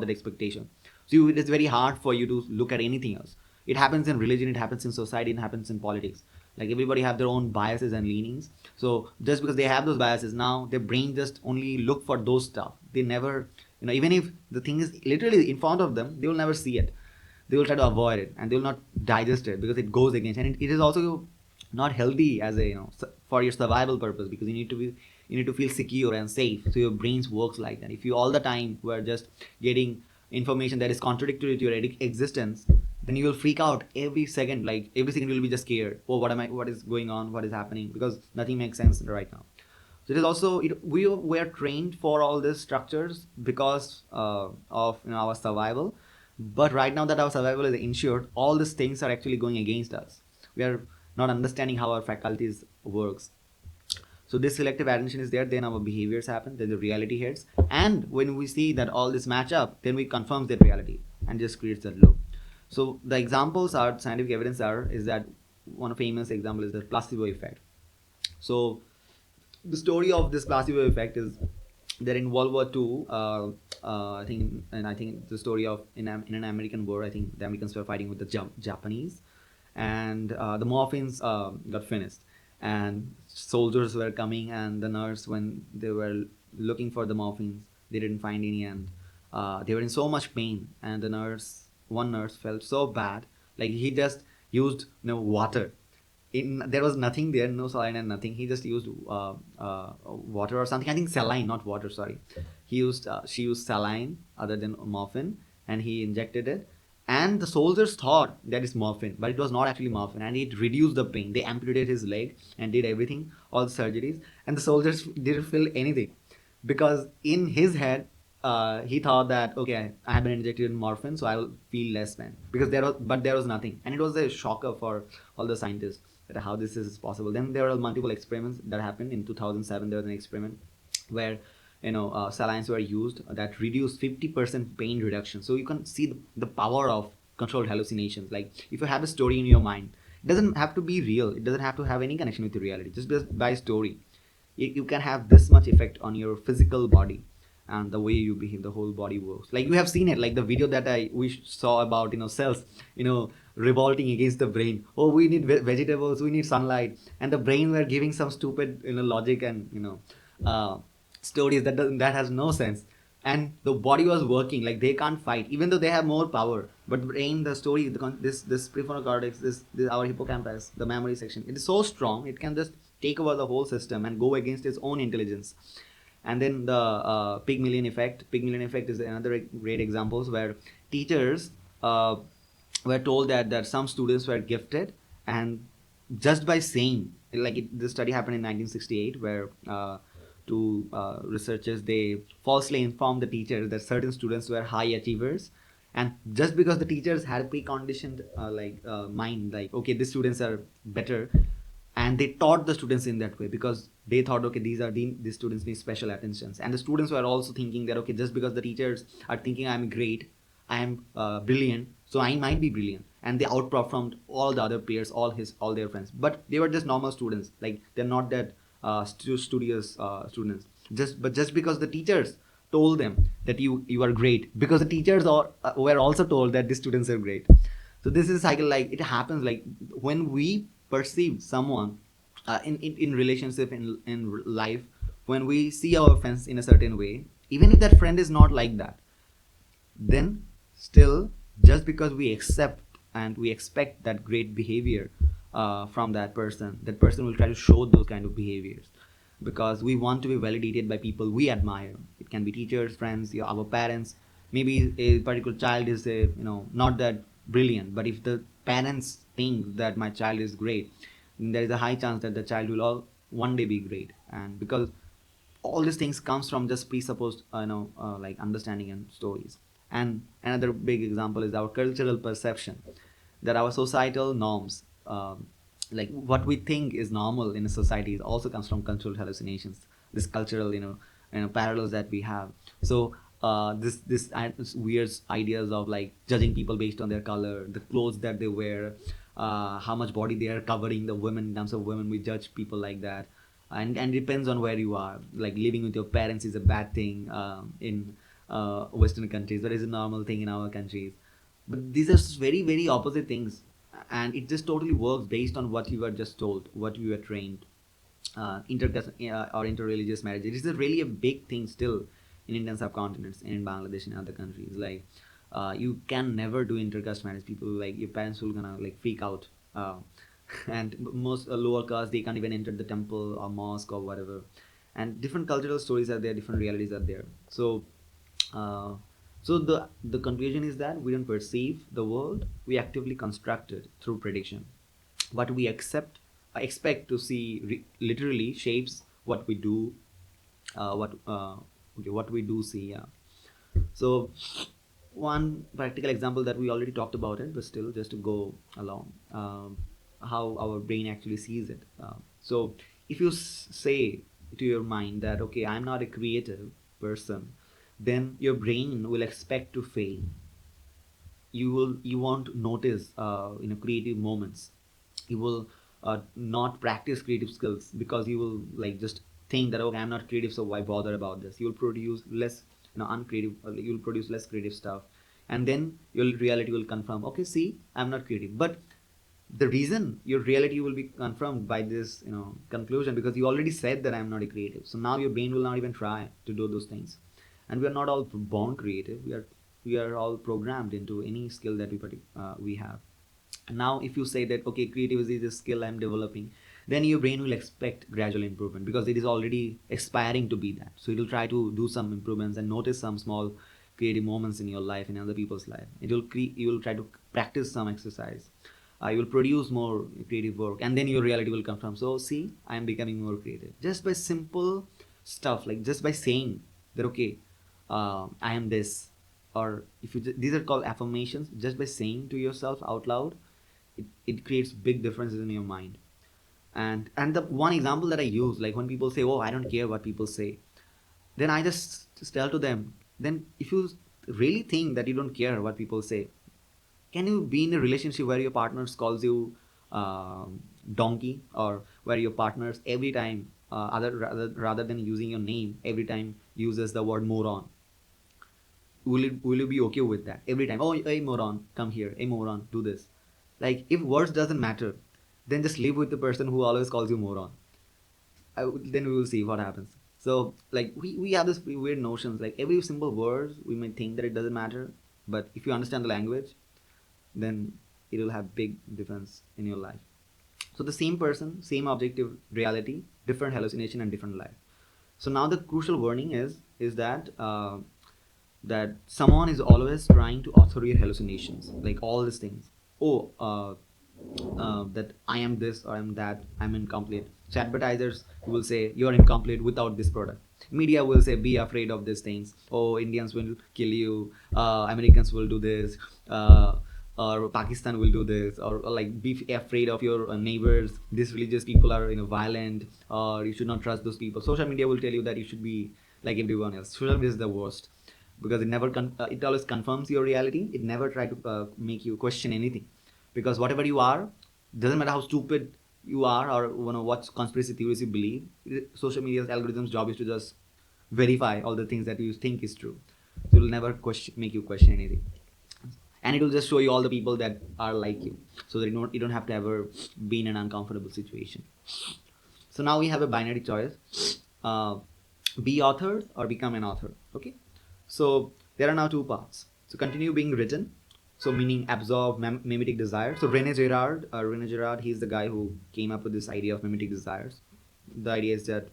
A: expectation. So it is very hard for you to look at anything else. It happens in religion, it happens in society, it happens in politics. Like everybody have their own biases and leanings. So just because they have those biases, now their brain just only look for those stuff. They never, even if the thing is literally in front of them, they will never see it. They will try to avoid it and they will not digest it because it goes against. And it is also not healthy as a for your survival purpose, because you need to feel secure and safe. So your brains works like that. If you all the time were just getting information that is contradictory to your existence, then you will freak out every second. Like every second you will be just scared. Oh, what is going on? What is happening? Because nothing makes sense right now. So it is also we are trained for all these structures because of our survival. But right now that our survival is ensured, all these things are actually going against us. We are not understanding how our faculties works. So this selective attention is there, then our behaviors happen, then the reality hits, and when we see that all this match up, then we confirm that reality and just creates that loop. So the examples are, scientific evidence is that one famous example is the placebo effect. So the story of this placebo effect is that in World War II, I think the story of in an American war, I think the Americans were fighting with the Japanese, and the morphines got finished, and soldiers were coming, and the nurse, when they were looking for the morphines, they didn't find any, and they were in so much pain, and one nurse felt so bad, like he just used water. There was nothing there, no saline and nothing. He just used water or something. I think saline, not water. Sorry, she used saline other than morphine, and he injected it. And the soldiers thought that is morphine, but it was not actually morphine, and it reduced the pain. They amputated his leg and did everything, all the surgeries, and the soldiers didn't feel anything, because in his head, he thought that, okay, I have been injected in morphine, so I will feel less pain, because there was nothing, and it was a shocker for all the scientists that how this is possible. Then there were multiple experiments that happened. In 2007, there was an experiment where salines were used that reduced 50% pain reduction. So you can see the power of controlled hallucinations. Like if you have a story in your mind, it doesn't have to be real. It doesn't have to have any connection with the reality. Just by story, you can have this much effect on your physical body and the way you behave. The whole body works. Like you have seen it, like the video that we saw about cells revolting against the brain. Oh, we need vegetables, we need sunlight, and the brain were giving some stupid logic and stories that has no sense, and the body was working like they can't fight, even though they have more power. But brain, the story, this prefrontal cortex, this our hippocampus, the memory section, it is so strong, it can just take over the whole system and go against its own intelligence. And then the Pygmalion effect is another great examples where teachers were told that some students were gifted, and just by saying, like this study happened in 1968 where two researchers, they falsely informed the teachers that certain students were high achievers, and just because the teachers had a preconditioned mind, like okay, these students are better, and they taught the students in that way because they thought, okay, these students need special attentions. And the students were also thinking that, okay, just because the teachers are thinking I'm great, I am brilliant, so I might be brilliant, and they outperformed all the other peers, all their friends, but they were just normal students, like they're not that studious students. Just because the teachers told them that you are great, because the teachers were also told that the students are great. So this is a cycle. Like it happens, like when we perceive someone in relationship, in life, when we see our friends in a certain way, even if that friend is not like that, then still, just because we accept and we expect that great behavior from that person will try to show those kind of behaviors, because we want to be validated by people we admire. It can be teachers, friends, our parents. Maybe a particular child is not that brilliant, but if the parents think that my child is great, then there is a high chance that the child will all one day be great. And because all these things comes from just presupposed like understanding and stories. And another big example is our cultural perception, that our societal norms, like what we think is normal in a society, also comes from controlled hallucinations, this cultural parallels that we have. So this weird ideas of like judging people based on their color, the clothes that they wear, how much body they are covering, the women, in terms of women we judge people like that. And depends on where you are. Like living with your parents is a bad thing in Western countries, but it's a normal thing in our countries. But these are very, very opposite things, and it just totally works based on what you were just told, what you were trained. Intercaste or interreligious marriage, it is really a big thing still in Indian subcontinents, in Bangladesh, and other countries. Like you can never do intercaste marriage. People, like your parents will gonna like freak out. And most lower caste, they can't even enter the temple or mosque or whatever. And different cultural stories are there, different realities are there. So so the conclusion is that we don't perceive the world, we actively construct it through prediction. What we expect to see literally shapes what we do, what we do see. Yeah. So one practical example that we already talked about it, but still just to go along, how our brain actually sees it. So if you say to your mind that, okay, I'm not a creative person, then your brain will expect to fail. You won't notice creative moments. You will not practice creative skills, because you will like just think that, okay, I'm not creative, so why bother about this. You will produce less uncreative, you will produce less creative stuff, and then your reality will confirm, okay, see, I'm not creative. But the reason your reality will be confirmed by this conclusion, because you already said that I'm not a creative, so now your brain will not even try to do those things. And we are not all born creative. We are all programmed into any skill that we have. And now if you say that, okay, creativity is a skill I'm developing, then your brain will expect gradual improvement, because it is already aspiring to be that. So it will try to do some improvements and notice some small creative moments in your life, in other people's life. You will try to practice some exercise. You will produce more creative work, and then your reality will confirm. So see, I am becoming more creative just by simple stuff, like just by saying that, okay, I am this. Or if you these are called affirmations. Just by saying to yourself out loud, it creates big differences in your mind. And the one example that I use, like when people say, oh, I don't care what people say, then I just tell to them, then if you really think that you don't care what people say, can you be in a relationship where your partner calls you donkey, or where your partners every time rather than using your name, every time uses the word moron? Will you be okay with that every time? Oh, hey moron, come here. Hey moron, do this. Like, if words doesn't matter, then just live with the person who always calls you moron. Then we will see what happens. So like we have this weird notions, like every simple word we may think that it doesn't matter, but if you understand the language, then it will have big difference in your life. So the same person, same objective reality, different hallucination and different life. So now the crucial warning is that that someone is always trying to author your hallucinations, like all these things. Oh, that I am this or I am that, I'm incomplete. So advertisers will say you are incomplete without this product. Media will say be afraid of these things. Oh, Indians will kill you. Americans will do this. Or Pakistan will do this. Or like be afraid of your neighbors. These religious people are violent. Or you should not trust those people. Social media will tell you that you should be like everyone else. Social media is the worst, because it always confirms your reality. It never try to make you question anything, because whatever you are, doesn't matter how stupid you are or what conspiracy theories you believe, social media's algorithm's job is to just verify all the things that you think is true. So it will never make you question anything, and it will just show you all the people that are like you, so that you don't have to ever be in an uncomfortable situation. So now we have a binary choice. be authored or become an author. Okay, so there are now two paths. So continue being written, so meaning absorb mimetic desire. So Rene Girard, he's the guy who came up with this idea of mimetic desires. The idea is that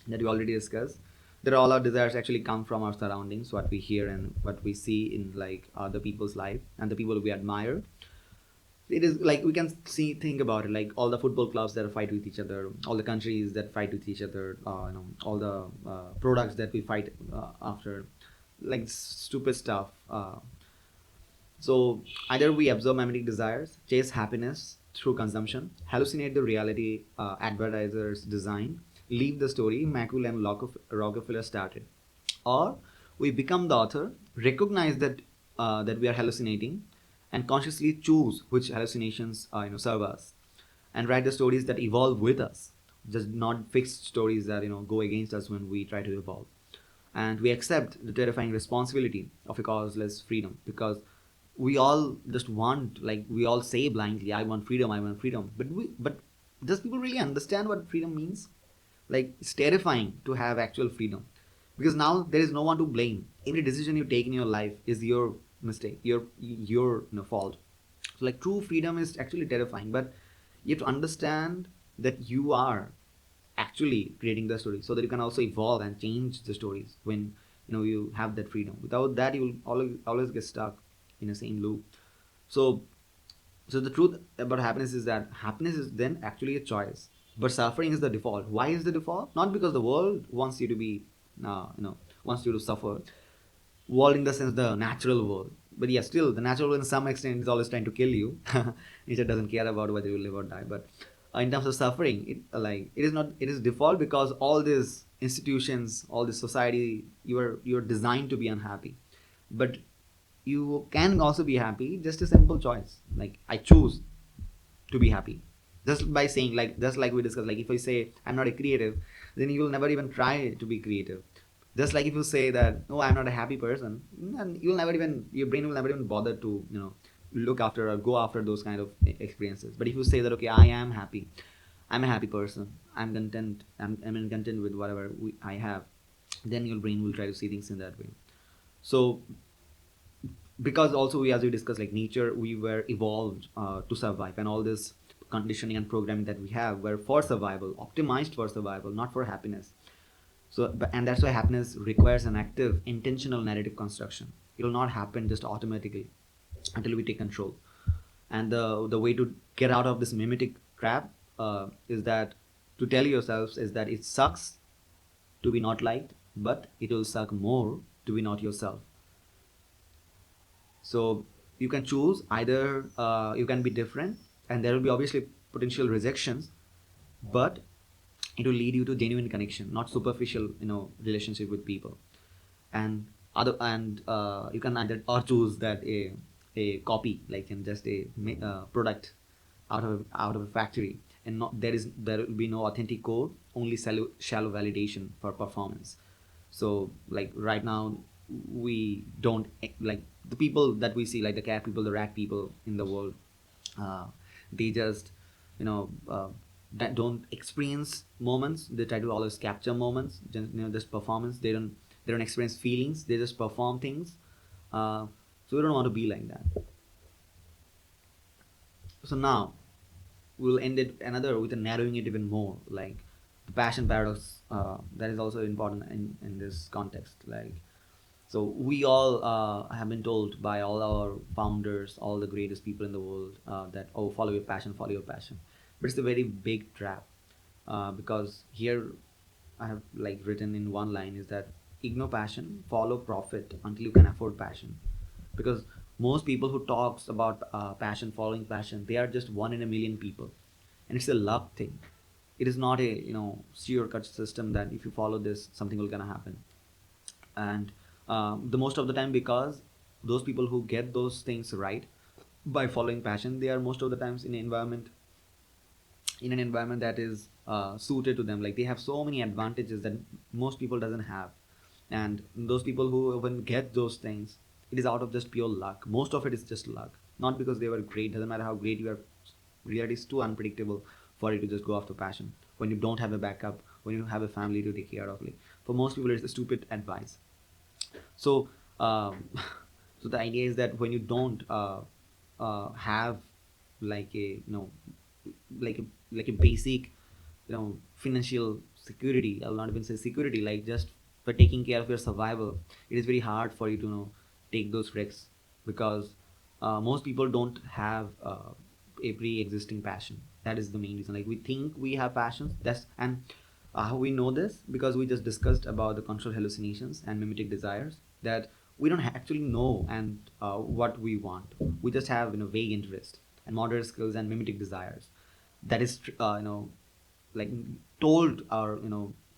A: we already discussed, that all our desires actually come from our surroundings, what we hear and what we see in like other people's life and the people we admire. It is like we can think about it, like all the football clubs that fight with each other, all the countries that fight with each other, all the products that we fight after, like stupid stuff. So either we absorb mimetic desires, chase happiness through consumption, hallucinate the reality advertisers design, leave the story Macaulay and Rockefeller started, or we become the author, recognize that we are hallucinating, and consciously choose which hallucinations serve us, and write the stories that evolve with us, just not fixed stories that go against us when we try to evolve. And we accept the terrifying responsibility of a causeless freedom, because we all just want, like we all say blindly, I want freedom, I want freedom, but does people really understand what freedom means? Like, it's terrifying to have actual freedom, because now there is no one to blame. Every decision you take in your life is your mistake, your fault. So like true freedom is actually terrifying, but you have to understand that you are actually creating the story, so that you can also evolve and change the stories when you have that freedom. Without that, you will always get stuck in the same loop. So so the truth about happiness is that happiness is then actually a choice, but suffering is the default. Why is the default? Not because the world wants you to be wants you to suffer. World in the sense the natural world, but yeah, still the natural world in some extent is always trying to kill you. Nature doesn't care about whether you live or die. But in terms of suffering, it is not, it is default, because all these institutions, all this society, you're designed to be unhappy. But you can also be happy, just a simple choice, like I choose to be happy, just by saying, like just like we discussed, like if I say I'm not a creative, then you will never even try to be creative. Just like if you say that, no, I'm not a happy person, and you'll never even, your brain will never even bother to look after or go after those kind of experiences. But if you say that, okay, I am happy, I'm a happy person, I'm content, I'm content with whatever I have, then your brain will try to see things in that way. So because also we, as we discussed, like nature, we were evolved to survive, and all this conditioning and programming that we have were for survival, optimized for survival, not for happiness. So and that's why happiness requires an active intentional narrative construction. It will not happen just automatically until we take control. And the way to get out of this mimetic trap is that, to tell yourselves, is that it sucks to be not liked, but it will suck more to be not yourself. So you can choose either, you can be different, and there will be obviously potential rejections, but it will lead you to genuine connection, not superficial relationship with people. And you can either or choose that a copy, like in just a product out of a factory, and not there will be no authentic code, only shallow validation for performance. So like right now, we don't like the people that we see, like the cat people, the rat people in the world. They just that don't experience moments. They try to always capture moments, just performance. They don't experience feelings, they just perform things. So we don't want to be like that. So now we'll end it another with a narrowing it even more, like the passion paradox. That is also important in this context. Like, so we all have been told by all our founders, all the greatest people in the world, that, oh, follow your passion, follow your passion. But it's a very big trap, because here I have like written in one line is that ignore passion, follow profit until you can afford passion. Because most people who talks about passion, following passion, they are just one in a million people, and it's a luck thing. It is not a sure cut system that if you follow this, something will gonna happen. And the most of the time, because those people who get those things right by following passion, they are most of the times in an environment that is suited to them. Like they have so many advantages that most people doesn't have. And those people who even get those things, it is out of just pure luck. Most of it is just luck, not because they were great. Doesn't matter how great you are, reality is too unpredictable for you to just go after passion when you don't have a backup when you have a family to take care of. Like for most people, it's a stupid advice. So so the idea is that when you don't have like a like a like a basic financial security, I'll not even say security, like just for taking care of your survival, it is very hard for you to take those risks, because most people don't have a pre-existing passion. That is the main reason. Like we think we have passions. That's and how we know this, because we just discussed about the controlled hallucinations and mimetic desires, that we don't actually know and what we want. We just have vague interest and moderate skills and mimetic desires. That is like told or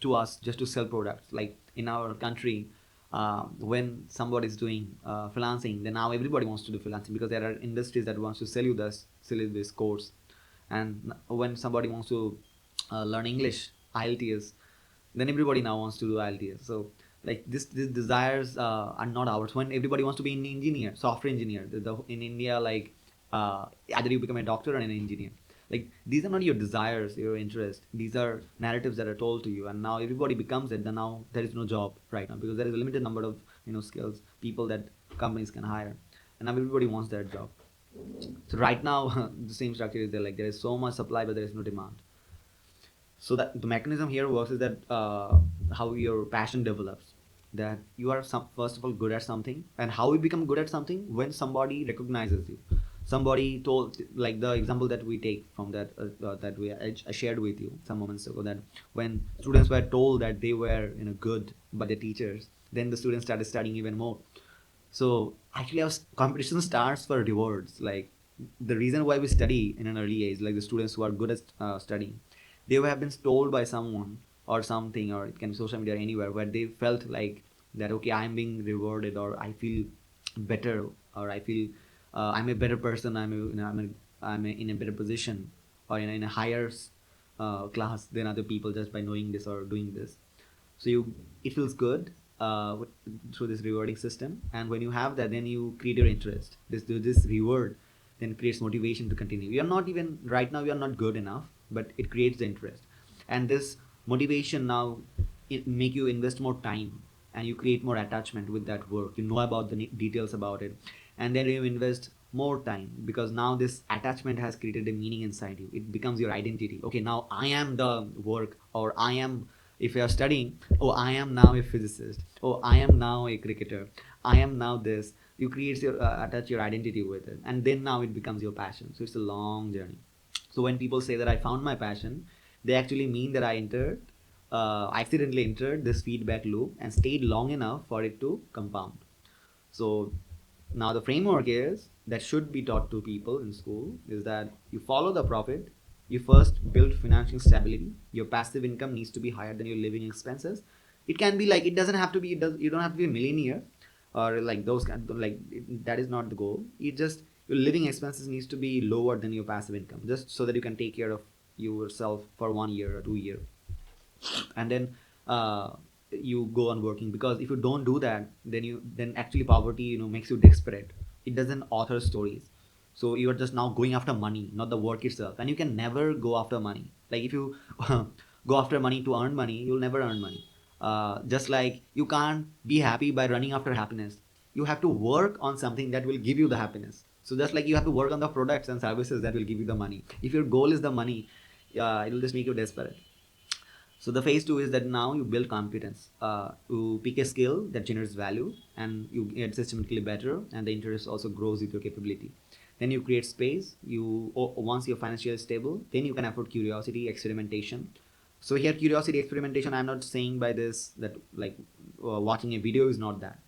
A: to us just to sell products. Like in our country, when somebody is doing freelancing, then now everybody wants to do freelancing, because there are industries that wants to sell you this course. And when somebody wants to learn English, IELTS, then everybody now wants to do IELTS. So like these desires are not ours. When everybody wants to be an engineer, software engineer, in India, like either you become a doctor or an engineer. Like these are not your desires, your interest. These are narratives that are told to you, and now everybody becomes it. Then now there is no job right now, because there is a limited number of skills, people that companies can hire, and now everybody wants that job. So right now the same structure is there. Like there is so much supply, but there is no demand. So that the mechanism here works is that how your passion develops. That you are first of all good at something, and how you become good at something when somebody recognizes you. Somebody told, like the example that we take from that I shared with you some moments ago, that when students were told that they were good by the teachers, then the students started studying even more. So actually our competition starts for rewards. Like the reason why we study in an early age, like the students who are good at studying, they have been told by someone or something, or it can be social media or anywhere, where they felt like that, okay, I'm being rewarded, or I feel better, or I feel I'm a better person, I'm in a better position, or in a higher class than other people, just by knowing this or doing this. So it feels good through this rewarding system, and when you have that, then you create your interest. This reward then creates motivation to continue. You're not even right now, you're not good enough, but it creates the interest, and this motivation now it make you invest more time, and you create more attachment with that work. You know about the details about it, and then you invest more time, because now this attachment has created a meaning inside you. It becomes your identity. Okay, now I am the work, or I am, if you are studying, oh, I am now a physicist, oh, I am now a cricketer, I am now this. You create your attach your identity with it, and then now it becomes your passion. So it's a long journey. So when people say that I found my passion, they actually mean that I accidentally entered this feedback loop and stayed long enough for it to compound. So now the framework is that should be taught to people in school is that you follow the profit. You first build financial stability. Your passive income needs to be higher than your living expenses. It can be like, it doesn't have to be, you don't have to be a millionaire or like those kind of, like that is not the goal. It just, your living expenses needs to be lower than your passive income, just so that you can take care of yourself for 1 year or 2 years, and then you go on working. Because if you don't do that, then actually poverty makes you desperate. It doesn't author stories. So you are just now going after money, not the work itself, and you can never go after money. Like if you go after money to earn money, you'll never earn money. Just like you can't be happy by running after happiness. You have to work on something that will give you the happiness. So just like you have to work on the products and services that will give you the money. If your goal is the money, it will just make you desperate. So the phase 2 is that now you build competence. You pick a skill that generates value, and you get systematically better, and the interest also grows with your capability. Then you create space. Once you're financially stable, then you can afford curiosity, experimentation. So here, curiosity, experimentation, I'm not saying by this that like watching a video is not that.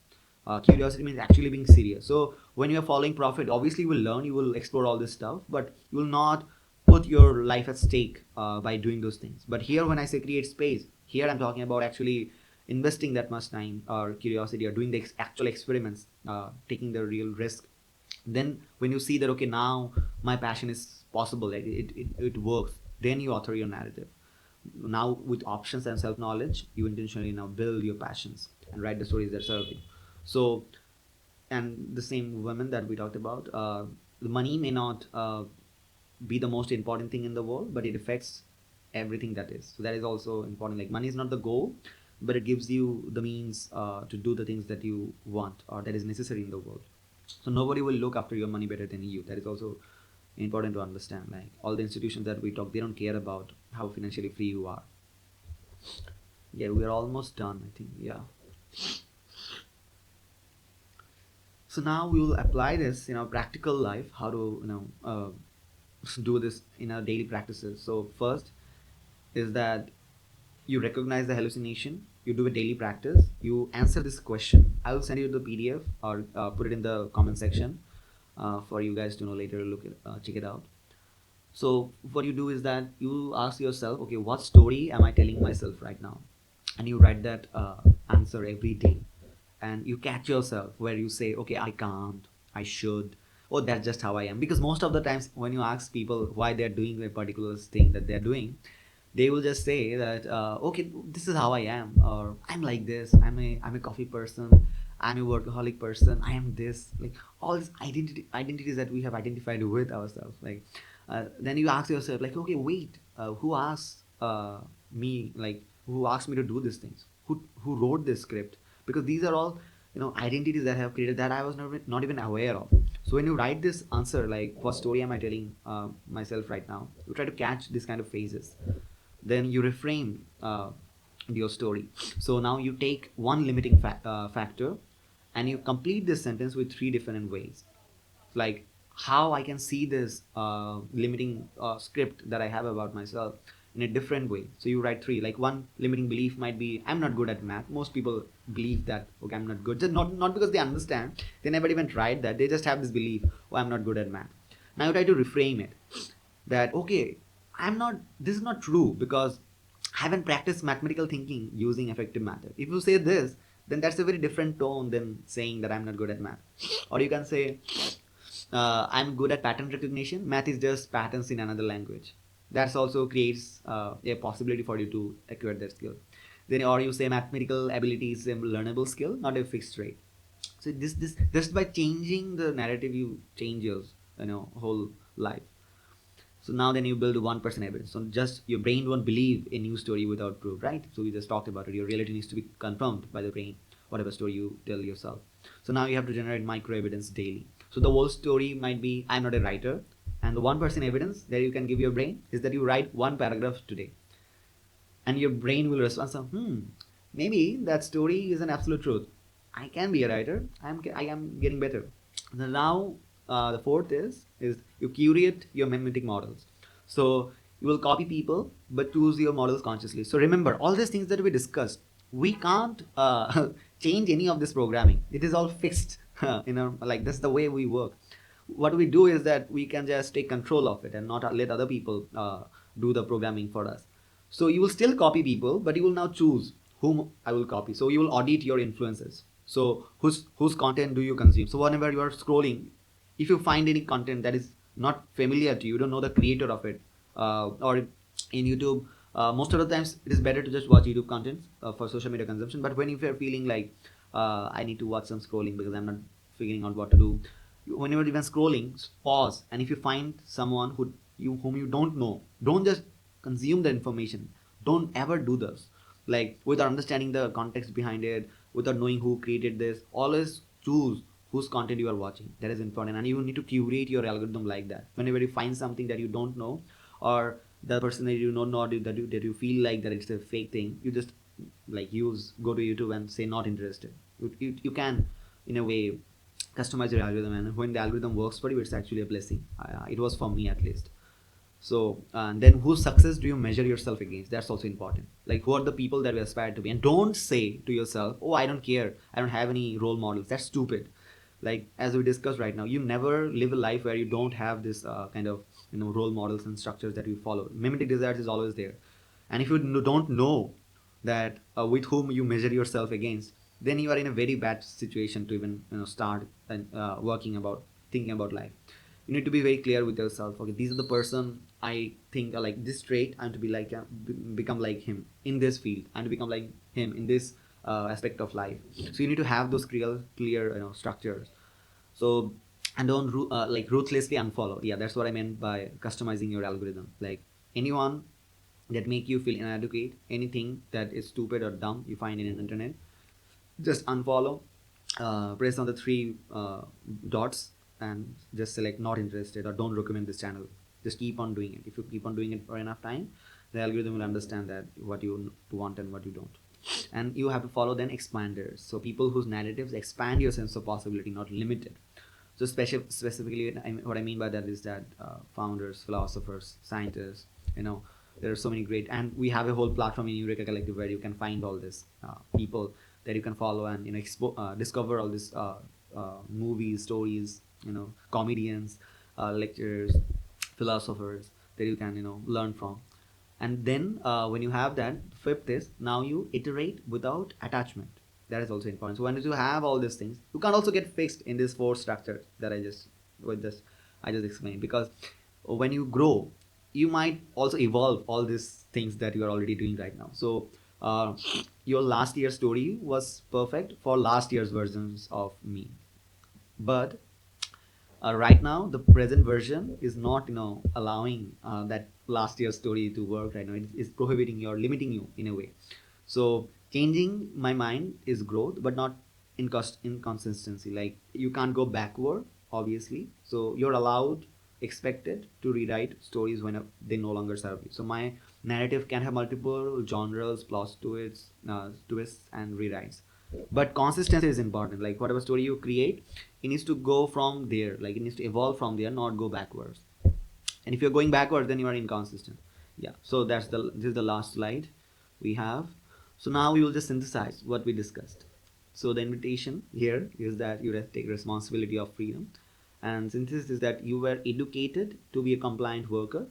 A: Curiosity means actually being serious. So when you're following profit, obviously you will learn, you will explore all this stuff, but you will not put your life at stake by doing those things. But here, when I say create space, here I'm talking about actually investing that much time or curiosity, or doing the actual experiments, taking the real risk. Then when you see that, okay, now my passion is possible, like it works, then you author your narrative. Now with options and self-knowledge, you intentionally now build your passions and write the stories that serve you. So, and the same women that we talked about, the money may not be the most important thing in the world, but it affects everything that is. So that is also important. Like money is not the goal, but it gives you the means to do the things that you want or that is necessary in the world. So nobody will look after your money better than you. That is also important to understand. Like all the institutions that we talk, they don't care about how financially free you are. Yeah, we are almost done, I think. Yeah. So now we will apply this in our practical life, how to do this in our daily practices. So first is that you recognize the hallucination, you do a daily practice, you answer this question. I will send you the PDF or put it in the comment section for you guys to know later. Check it out. So what you do is that you ask yourself, okay, what story am I telling myself right now? And you write that answer every day. And you catch yourself where you say, okay, I can't, I should, or that's just how I am. Because most of the times when you ask people why they're doing a particular thing that they're doing, they will just say that, okay, this is how I am, or I'm like this, I'm a coffee person, I'm a workaholic person, I am this, like all these identities that we have identified with ourselves. Like then you ask yourself, like, okay, wait, who asked me, like who asked me to do these things? Who wrote this script? Because these are all identities that I have created that I was not even aware of. So when you write this answer, like what story am I telling myself right now, you try to catch this kind of phases. Then you reframe your story. So now you take one limiting factor and you complete this sentence with 3 different ways. Like how I can see this limiting script that I have about myself in a different way. So you write 3. Like one limiting belief might be, I'm not good at math. Most people believe that, okay, I'm not good. Just not because they understand. They never even tried that. They just have this belief, oh, I'm not good at math. Now you try to reframe it. That, okay, this is not true because I haven't practiced mathematical thinking using effective method. If you say this, then that's a very different tone than saying that I'm not good at math. Or you can say, I'm good at pattern recognition. Math is just patterns in another language. That also creates a possibility for you to acquire that skill. Then, or you say mathematical ability is a learnable skill, not a fixed rate. So this just by changing the narrative, you change your whole life. So now then you build 1% evidence. So just your brain won't believe a new story without proof, right? So we just talked about it. Your reality needs to be confirmed by the brain, whatever story you tell yourself. So now you have to generate micro evidence daily. So the whole story might be, I'm not a writer. And the 1% evidence that you can give your brain is that you write 1 paragraph today. And your brain will respond, so, maybe that story is an absolute truth. I can be a writer. I am getting better. Now, the 4th is you curate your mimetic models. So you will copy people, but choose your models consciously. So remember, all these things that we discussed, we can't change any of this programming. It is all fixed. Like that's the way we work. What we do is that we can just take control of it and not let other people do the programming for us. So you will still copy people, but you will now choose whom I will copy. So you will audit your influences. So whose content do you consume? So whenever you are scrolling, if you find any content that is not familiar to you, don't know the creator of it, or in YouTube, most of the times it is better to just watch YouTube content for social media consumption. But when if you're feeling like I need to watch some scrolling because I'm not figuring out what to do, whenever even scrolling, pause, and if you find someone whom you don't know, don't just consume the information. Don't ever do this, like without understanding the context behind it, without knowing who created this. Always choose whose content you are watching. That is important, and you need to curate your algorithm like that. Whenever you find something that you don't know, or the person that you don't know, that you feel like that it's a fake thing, you just go to YouTube and say not interested. You can in a way customize your algorithm, and when the algorithm works for you, it's actually a blessing. It was for me at least. So then whose success do you measure yourself against? That's also important. Like who are the people that we aspire to be? And don't say to yourself, oh, I don't care, I don't have any role models. That's stupid. Like as we discussed right now, you never live a life where you don't have this kind of role models and structures that you follow. Mimetic desires is always there. And if you don't know that with whom you measure yourself against, then you are in a very bad situation to even start and thinking about life. You need to be very clear with yourself. Okay, these are the person I think like this trait. I'm to be like become like him in this field, and to become like him in this aspect of life. So you need to have those clear structures. So, and don't ruthlessly unfollow. Yeah, that's what I meant by customizing your algorithm. Like anyone that make you feel inadequate, anything that is stupid or dumb you find in the internet, just unfollow, press on the three dots and just select not interested or don't recommend this channel. Just keep on doing it. If you keep on doing it for enough time, the algorithm will understand that what you want and what you don't. And you have to follow then expanders, so people whose narratives expand your sense of possibility, not limit it. So specifically what I mean by that is that founders, philosophers, scientists, there are so many great, and we have a whole platform in Eureka Collective where you can find all this people that you can follow and discover all this movies, stories, comedians, lecturers, philosophers that you can learn from. And then when you have that, fifth is now you iterate without attachment. That is also important. So when you have all these things, you can't also get fixed in this four structure that I just explained, because when you grow, you might also evolve all these things that you are already doing right now. So your last year's story was perfect for last year's versions of me, but right now the present version is not allowing that last year's story to work right now. It is prohibiting you or limiting you in a way. So changing my mind is growth, but not inconsistency. Like, you can't go backward, obviously, so you're allowed, expected to rewrite stories when they no longer serve you. So my narrative can have multiple genres, plot twists and rewrites, but consistency is important. Like, whatever story you create, it needs to go from there, like it needs to evolve from there, not go backwards. And if you're going backwards, then you are inconsistent. Yeah, so this is the last slide we have. So now we will just synthesize what we discussed. So the invitation here is that you take responsibility of freedom, and synthesis is that you were educated to be a compliant worker,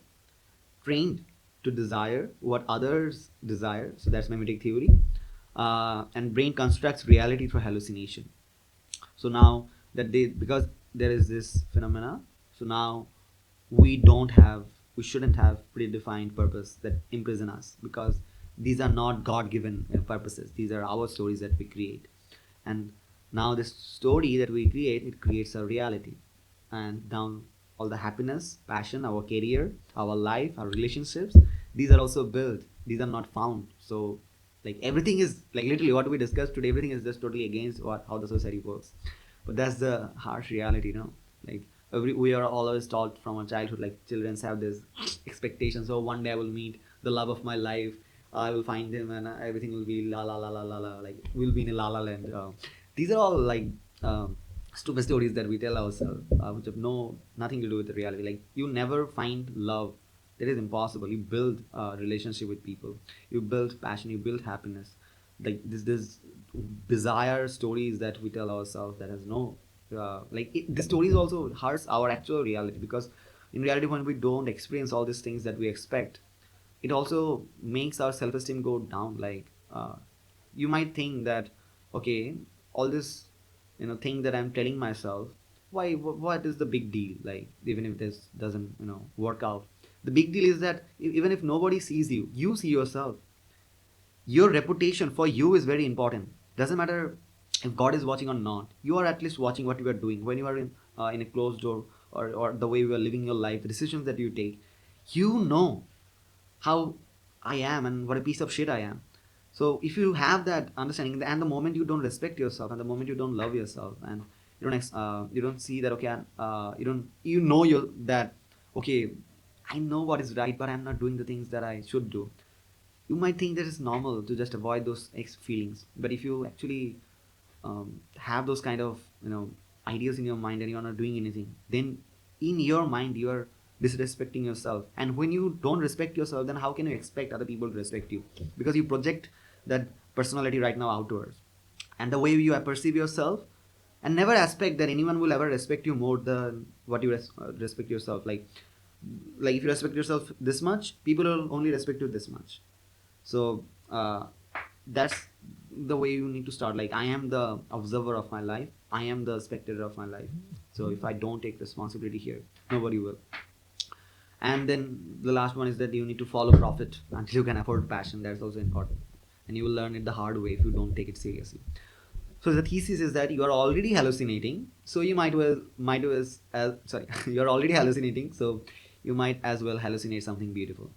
A: trained to desire what others desire, so that's mimetic theory, and brain constructs reality through hallucination. So now that because there is this phenomena, so now we shouldn't have predefined purpose that imprison us, because these are not God-given purposes. These are our stories that we create. And now this story that we create, it creates a reality. And now all the happiness, passion, our career, our life, our relationships, these are also built. These are not found. So like everything is, like literally what we discussed today, everything is just totally against how the society works. But that's the harsh reality, like we are always taught from our childhood, like children have this expectations. So one day I will meet the love of my life, I will find him, and everything will be la la la la la la, like we'll be in a la la land. These are all like stupid stories that we tell ourselves, which have nothing to do with the reality. Like, you never find love. That is impossible. You build a relationship with people, you build passion, you build happiness. Like this bizarre stories that we tell ourselves that has no the stories also hurts our actual reality, because in reality, when we don't experience all these things that we expect, it also makes our self-esteem go down. Like you might think that, okay, all this thing that I'm telling myself, what is the big deal? Like, even if this doesn't work out, the big deal is that even if nobody sees you, you see yourself. Your reputation for you is very important. Doesn't matter if God is watching or not. You are at least watching what you are doing when you are in a closed door, or the way you are living your life, the decisions that you take. You know how I am and what a piece of shit I am. So if you have that understanding, and the moment you don't respect yourself, and the moment you don't love yourself, and you don't see that, okay, that okay, I know what is right, but I'm not doing the things that I should do. You might think that it's normal to just avoid those feelings, but if you actually have those kind of ideas in your mind and you're not doing anything, then in your mind you are disrespecting yourself. And when you don't respect yourself, then how can you expect other people to respect you? Because you project that personality right now outwards, and the way you perceive yourself, and never expect that anyone will ever respect you more than what you respect yourself. Like if you respect yourself this much, people will only respect you this much. So that's the way you need to start. Like, I am the observer of my life, I am the spectator of my life. So if I don't take responsibility here, nobody will. And then the last one is that you need to follow profit until you can afford passion. That's also important, and you will learn it the hard way if you don't take it seriously. So the thesis is that you are already hallucinating, so you you're already hallucinating, so you might as well hallucinate something beautiful.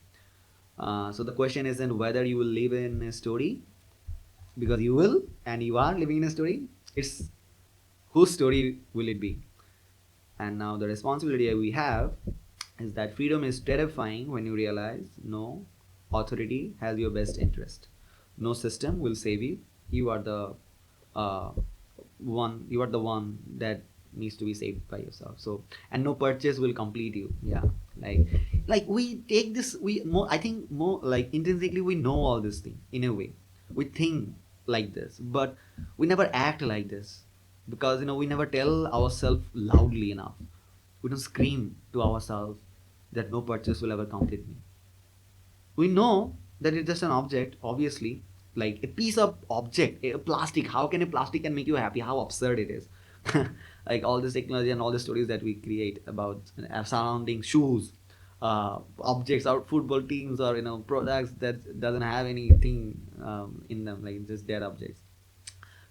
A: So the question isn't whether you will live in a story, because you will, and you are living in a story. It's whose story will it be? And now the responsibility we have is that freedom is terrifying when you realize no authority has your best interest. No system will save you. You are the uh, you are the one that needs to be saved by yourself. So, and no purchase will complete you. Yeah, like we take this, we more, I think more like intrinsically we know all this thing in a way. We think like this, but we never act like this, because we never tell ourselves loudly enough. We don't scream to ourselves that no purchase will ever complete me. We know that it's just an object, obviously, like a piece of object, a plastic. How can a plastic can make you happy? How absurd it is. Like all this technology and all the stories that we create about surrounding shoes, objects, or football teams, or products that doesn't have anything in them, like just dead objects.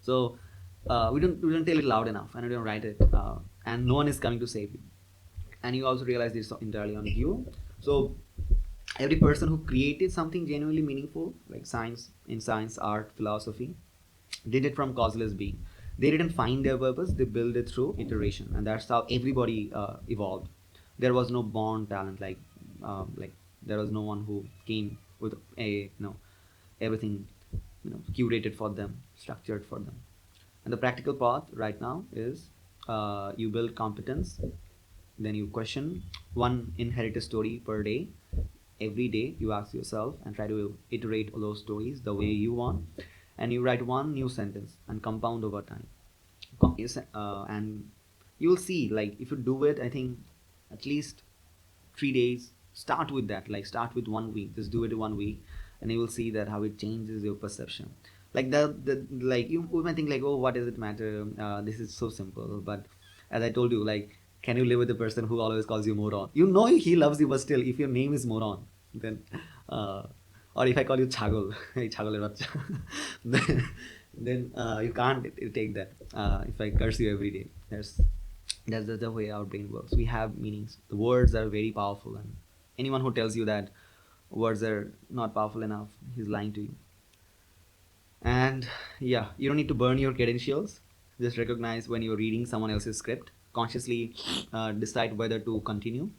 A: So we don't tell it loud enough, and we don't write it, and no one is coming to save you. And you also realize this entirely on you. So every person who created something genuinely meaningful, like science, art, philosophy, did it from causeless being. They didn't find their purpose, they built it through iteration, and that's how everybody evolved. There was no born talent, like there was no one who came with a everything curated for them, structured for them. And the practical path right now is, you build competence, then you question one inherited story per day. Every day you ask yourself and try to iterate all those stories the way you want, and you write one new sentence and compound over time. And you will see, like, if you do it, I think at least 3 days. Start with that, like start with 1 week, just do it 1 week, and you will see that how it changes your perception. Like the like you might think like, oh, what does it matter, this is so simple. But as I told you, like, can you live with a person who always calls you moron? He loves you, but still, if your name is moron, then or if I call you chagol, hey chagol then you can't take that. If I curse you every day, that's the way our brain works. We have meanings. The words are very powerful, and anyone who tells you that words are not powerful enough, he's lying to you. And yeah, you don't need to burn your credentials. Just recognize when you're reading someone else's script. Consciously decide whether to continue.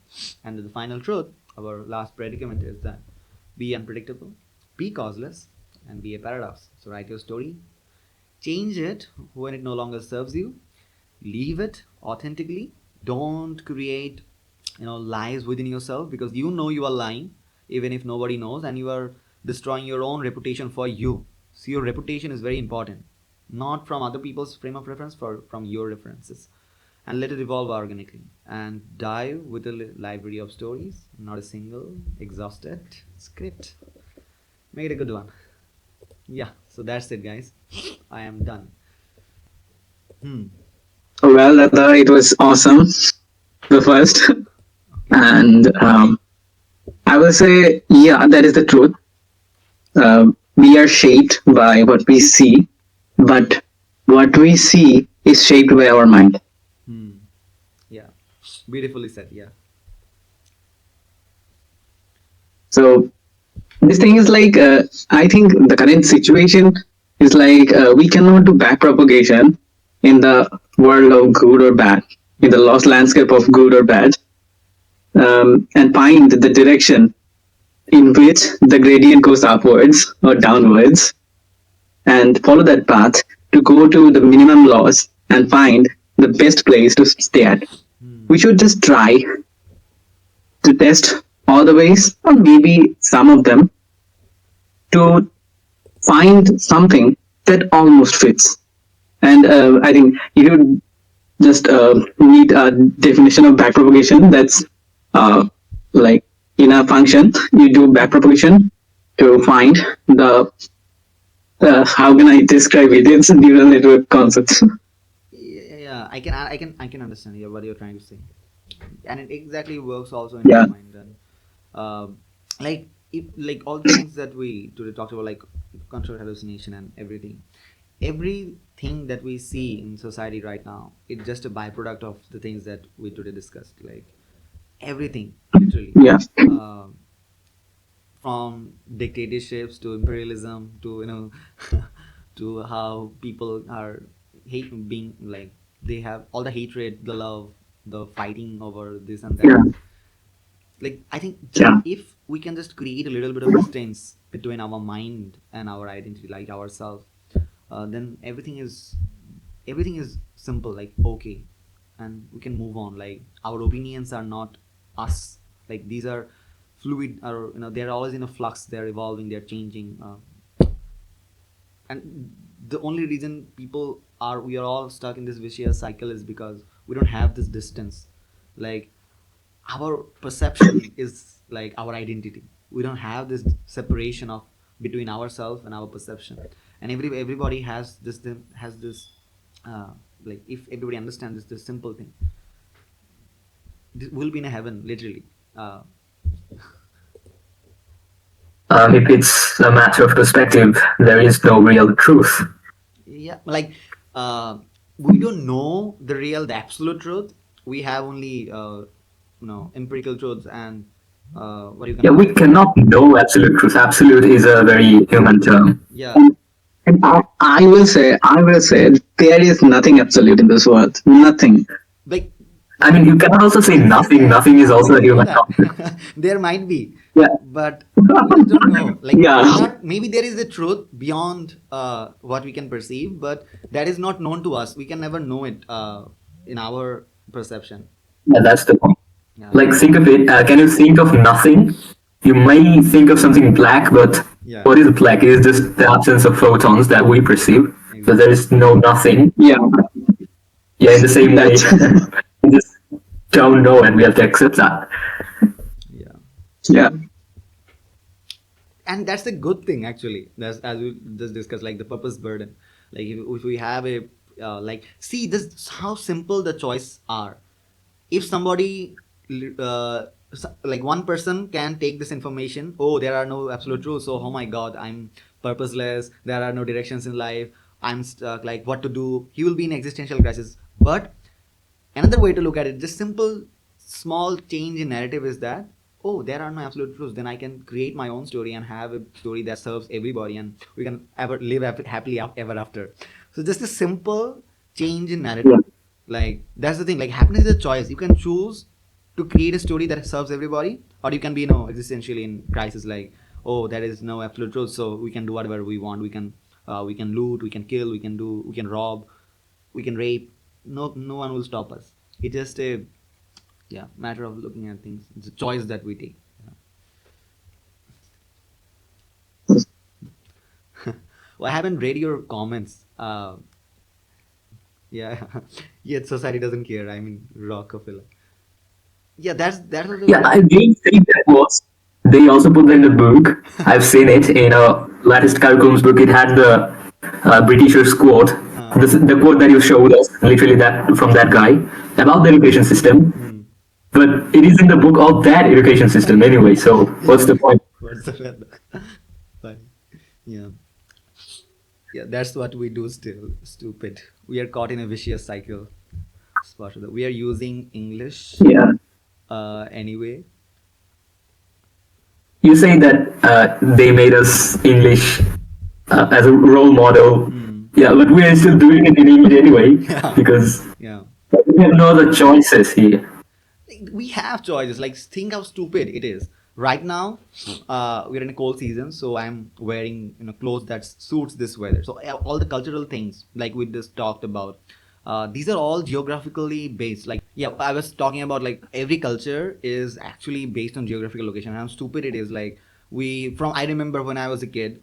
A: And the final truth, our last predicament, is that be unpredictable, be causeless, and be a paradox. So write your story, change it when it no longer serves you, leave it authentically. Don't create lies within yourself, because you are lying even if nobody knows, and you are destroying your own reputation for you. So your reputation is very important, not from other people's frame of reference, from your references. And let it evolve organically, and dive with a library of stories, not a single exhausted script. Make it a good one. Yeah, so that's it, guys. I am done.
H: Well, Lata, it was awesome, the first. And I will say, yeah, that is the truth. We are shaped by what we see, but what we see is shaped by our mind.
A: Yeah, beautifully said. Yeah.
H: So this thing is like, I think the current situation is like, we cannot do back propagation in the world of good or bad, in the lost landscape of good or bad, and find the direction in which the gradient goes upwards or downwards, and follow that path to go to the minimum loss and find the best place to stay at. We should just try to test all the ways, or maybe some of them, to find something that almost fits. And I think if you just need a definition of backpropagation, that's like in a function, you do backpropagation to find the how can I describe it? It's a neural network concept.
A: Yeah, I can understand what you're trying to say, and it exactly works also in
H: Yeah.
A: my mind. And like if like all the things that we today talked about, like controlled hallucination and everything that we see in society right now, it's just a byproduct of the things that we today discussed. Like everything, literally.
H: Yeah.
A: from dictatorships to imperialism to to how people are being like they have all the hatred, the love, the fighting over this and that.
H: Yeah.
A: Like I think
H: Yeah.
A: if we can just create a little bit of distance between our mind and our identity, like ourselves, then everything is simple, like okay, and we can move on. Like our opinions are not us. Like these are fluid, or they're always in a flux. They're evolving. They're changing. And the only reason we are all stuck in this vicious cycle is because we don't have this distance. Like our perception is like our identity. We don't have this separation of between ourselves and our perception. And everybody has this like if everybody understands this simple thing, we'll be in a heaven literally.
D: If it's a matter of perspective, there is no real truth.
A: Yeah, like we don't know the absolute truth. We have only empirical truths and what you can
D: Yeah, we cannot know absolute truth. Absolute is a very human term.
A: yeah.
H: And I will say, there is nothing absolute in this world. Nothing.
A: Like
D: I mean, you cannot also say nothing. Nothing is also a
A: we know
D: human
A: that.
D: concept.
A: There might be,
D: Yeah.
A: but we just don't know. Like
H: Yeah.
A: maybe there is a truth beyond what we can perceive, but that is not known to us. We can never know it in our perception.
D: Yeah, that's the point.
A: Yeah.
D: Like, think of it. Can you think of nothing? You may think of something black, but
A: Yeah.
D: what is black? It is just the absence of photons that we perceive. So there is no nothing.
H: Yeah.
D: Yeah, in the same way,
H: That's-
D: we just don't know, and we have to accept that.
A: Yeah.
H: yeah.
A: And that's a good thing actually. That's as we just discussed, like the purpose burden. Like if we have a like see this how simple the choice are. If somebody like one person can take this information, oh there are no absolute truths, so oh my god I'm purposeless, there are no directions in life, I'm stuck, like what to do, he will be in existential crisis. But another way to look at it, just simple small change in narrative is that oh there are no absolute truths, then I can create my own story and have a story that serves everybody and we can ever live happily ever after. So just a simple change in narrative. Like that's the thing, like happiness is a choice. You can choose to create a story that serves everybody, or you can be existentially in crisis, like oh there is no absolute truth, so we can do whatever we want. We can loot, we can kill, we can rob, we can rape. No one will stop us. It's just a matter of looking at things. It's a choice that we take. Well, I haven't read your comments. Yeah, yet society doesn't care. I mean, Rockefeller. Yeah, that was.
D: Yeah, I didn't say that was. They also put that in the book. I've seen it in a latest curriculum's book. It had the Britishers quote, the quote that you showed us, literally that from that guy about the education system. But it is in the book of that education system anyway. So what's the point?
A: What's the Funny. Yeah. Yeah, that's what we do still. Stupid. We are caught in a vicious cycle. It's part of we are using English
D: Yeah.
A: anyway.
D: You say that they made us English as a role model. Yeah, but we are still doing it in English anyway because
A: Yeah.
D: we have no other choices here.
A: We have choices. Like think how stupid it is. Right now, we're in a cold season, so I'm wearing clothes that suits this weather. So all the cultural things, like we just talked about, these are all geographically based. Like I was talking about like every culture is actually based on geographical location. And how stupid it is. Like I remember when I was a kid,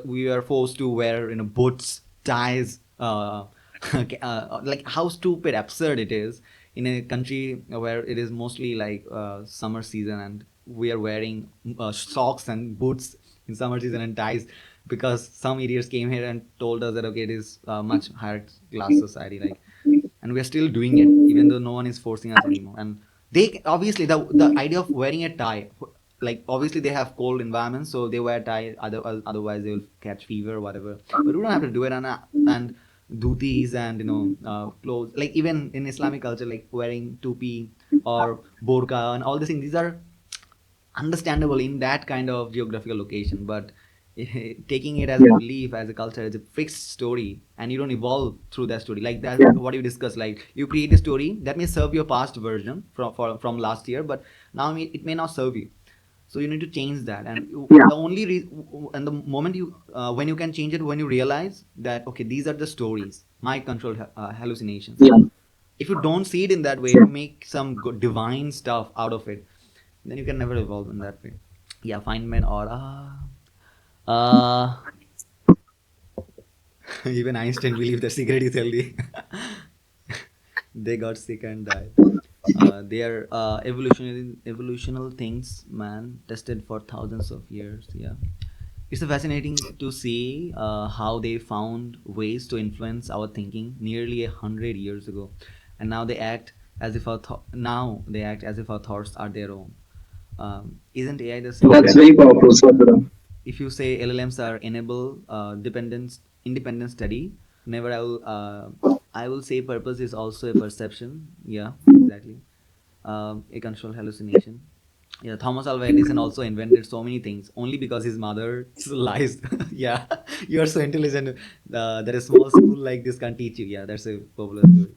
A: we were forced to wear boots, ties. Like how stupid, absurd it is in a country where it is mostly like summer season and we are wearing socks and boots in summer season and ties because some idiots came here and told us that okay it is much higher class society, like, and we are still doing it even though no one is forcing us anymore. And they obviously the idea of wearing a tie, like obviously they have cold environments so they wear tie, otherwise they will catch fever or whatever, but we don't have to do it. And dhutis and clothes, like even in Islamic culture, like wearing tupi or burqa and all these things, these are understandable in that kind of geographical location, but taking it as a
H: Yeah.
A: belief, as a culture, as a fixed story, and you don't evolve through that story, like that's
H: Yeah.
A: what you discussed. Like you create a story that may serve your past version from last year, but now it may not serve you. So you need to change that, and
H: Yeah.
A: the only and the moment you when you can change it, when you realize that okay, these are the stories, my controlled hallucinations.
H: Yeah.
A: If you don't see it in that way, you make some good divine stuff out of it, then you can never evolve in that way. Yeah, Feynman aura. Uh, even Einstein believed that cigarette is healthy. They got sick and died. They are evolutionary things, man, tested for thousands of years. Yeah, it's fascinating to see how they found ways to influence our thinking nearly 100 years ago, and now they act as if our thoughts are their own. Isn't AI the same?
H: That's very powerful. So,
A: If you say LLMs are enable independent study, never I will say purpose is also a perception. Yeah, exactly. A controlled hallucination. Yeah, Thomas Alva Edison also invented so many things only because his mother lies. Yeah, you are so intelligent that a small school like this can teach you. Yeah, that's a popular story.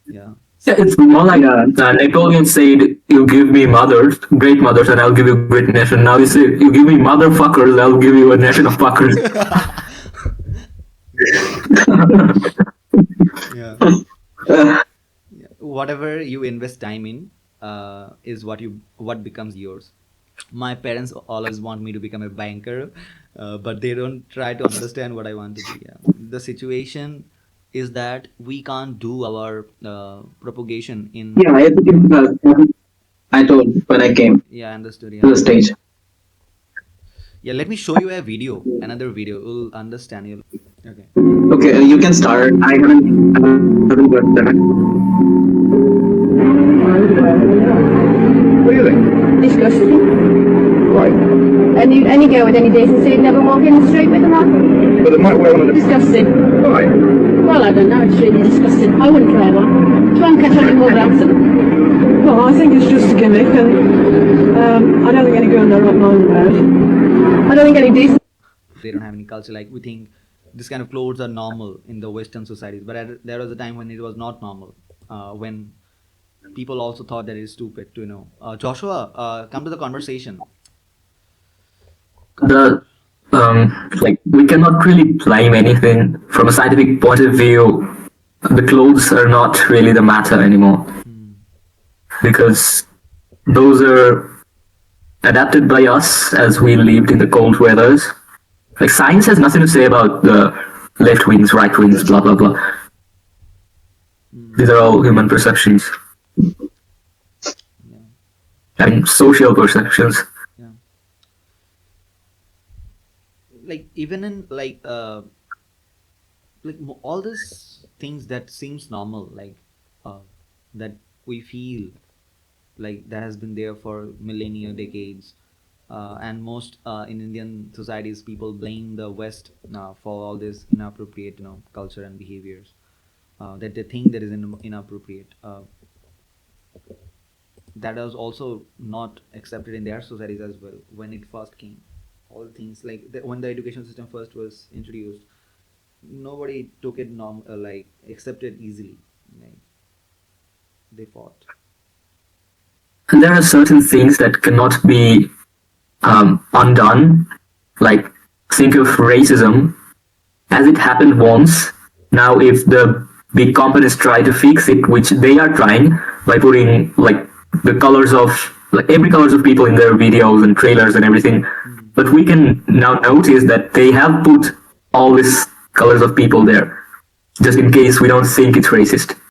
A: Yeah.
D: Yeah, it's more like Napoleon said, "You give me mothers, great mothers, and I'll give you a great nation." Now you say, "You give me motherfuckers, I'll give you a nation of fuckers."
A: Yeah. Yeah. Whatever you invest time in is what becomes yours. My parents always want me to become a banker, but they don't try to understand what I want to be. Yeah. The situation is that we can't do our propagation in.
H: yeah, I told when I came
A: Yeah, I understood.
H: to
A: Yeah.
H: the stage.
A: Yeah, let me show you a video, another video. You'll understand. Okay.
H: Okay, you can start. I haven't got that.
B: What do you think?
C: Disgusting.
B: Right.
C: Any girl with any decency would never walk in the street with them on.
B: But it might well on
C: Disgusting.
B: Why?
C: Well, I don't know. It's really disgusting. I wouldn't try one. Try and catch on your Wolverhampton.
I: Well, I think it's just a gimmick, and I don't think any girl in their right mind would wear it.
C: I don't think any decent.
A: They don't have any culture. Like we think this kind of clothes are normal in the Western societies, but there was a time when it was not normal. When people also thought that it's stupid to know. Joshua, come to the conversation.
D: The like we cannot really blame anything from a scientific point of view. The clothes are not really the matter anymore because those are adapted by us as we lived in the cold weathers. Like science has nothing to say about the left wings, right wings, blah blah blah. These are all human perceptions. I mean, social perceptions.
A: Yeah. Like even in all these things that seems normal, like that we feel like that has been there for millennia, decades, and most in Indian societies, people blame the West for all this inappropriate, culture and behaviors that they think that is inappropriate. That was also not accepted in their societies as well when it first came. All things like when the education system first was introduced, nobody took it like accepted easily. Like they fought.
D: And there are certain things that cannot be undone. Like think of racism, as it happened once. Now, if the big companies try to fix it, which they are trying by putting like the colors of like every colors of people in their videos and trailers and everything, but we can now notice that they have put all these colors of people there just in case we don't think it's racist.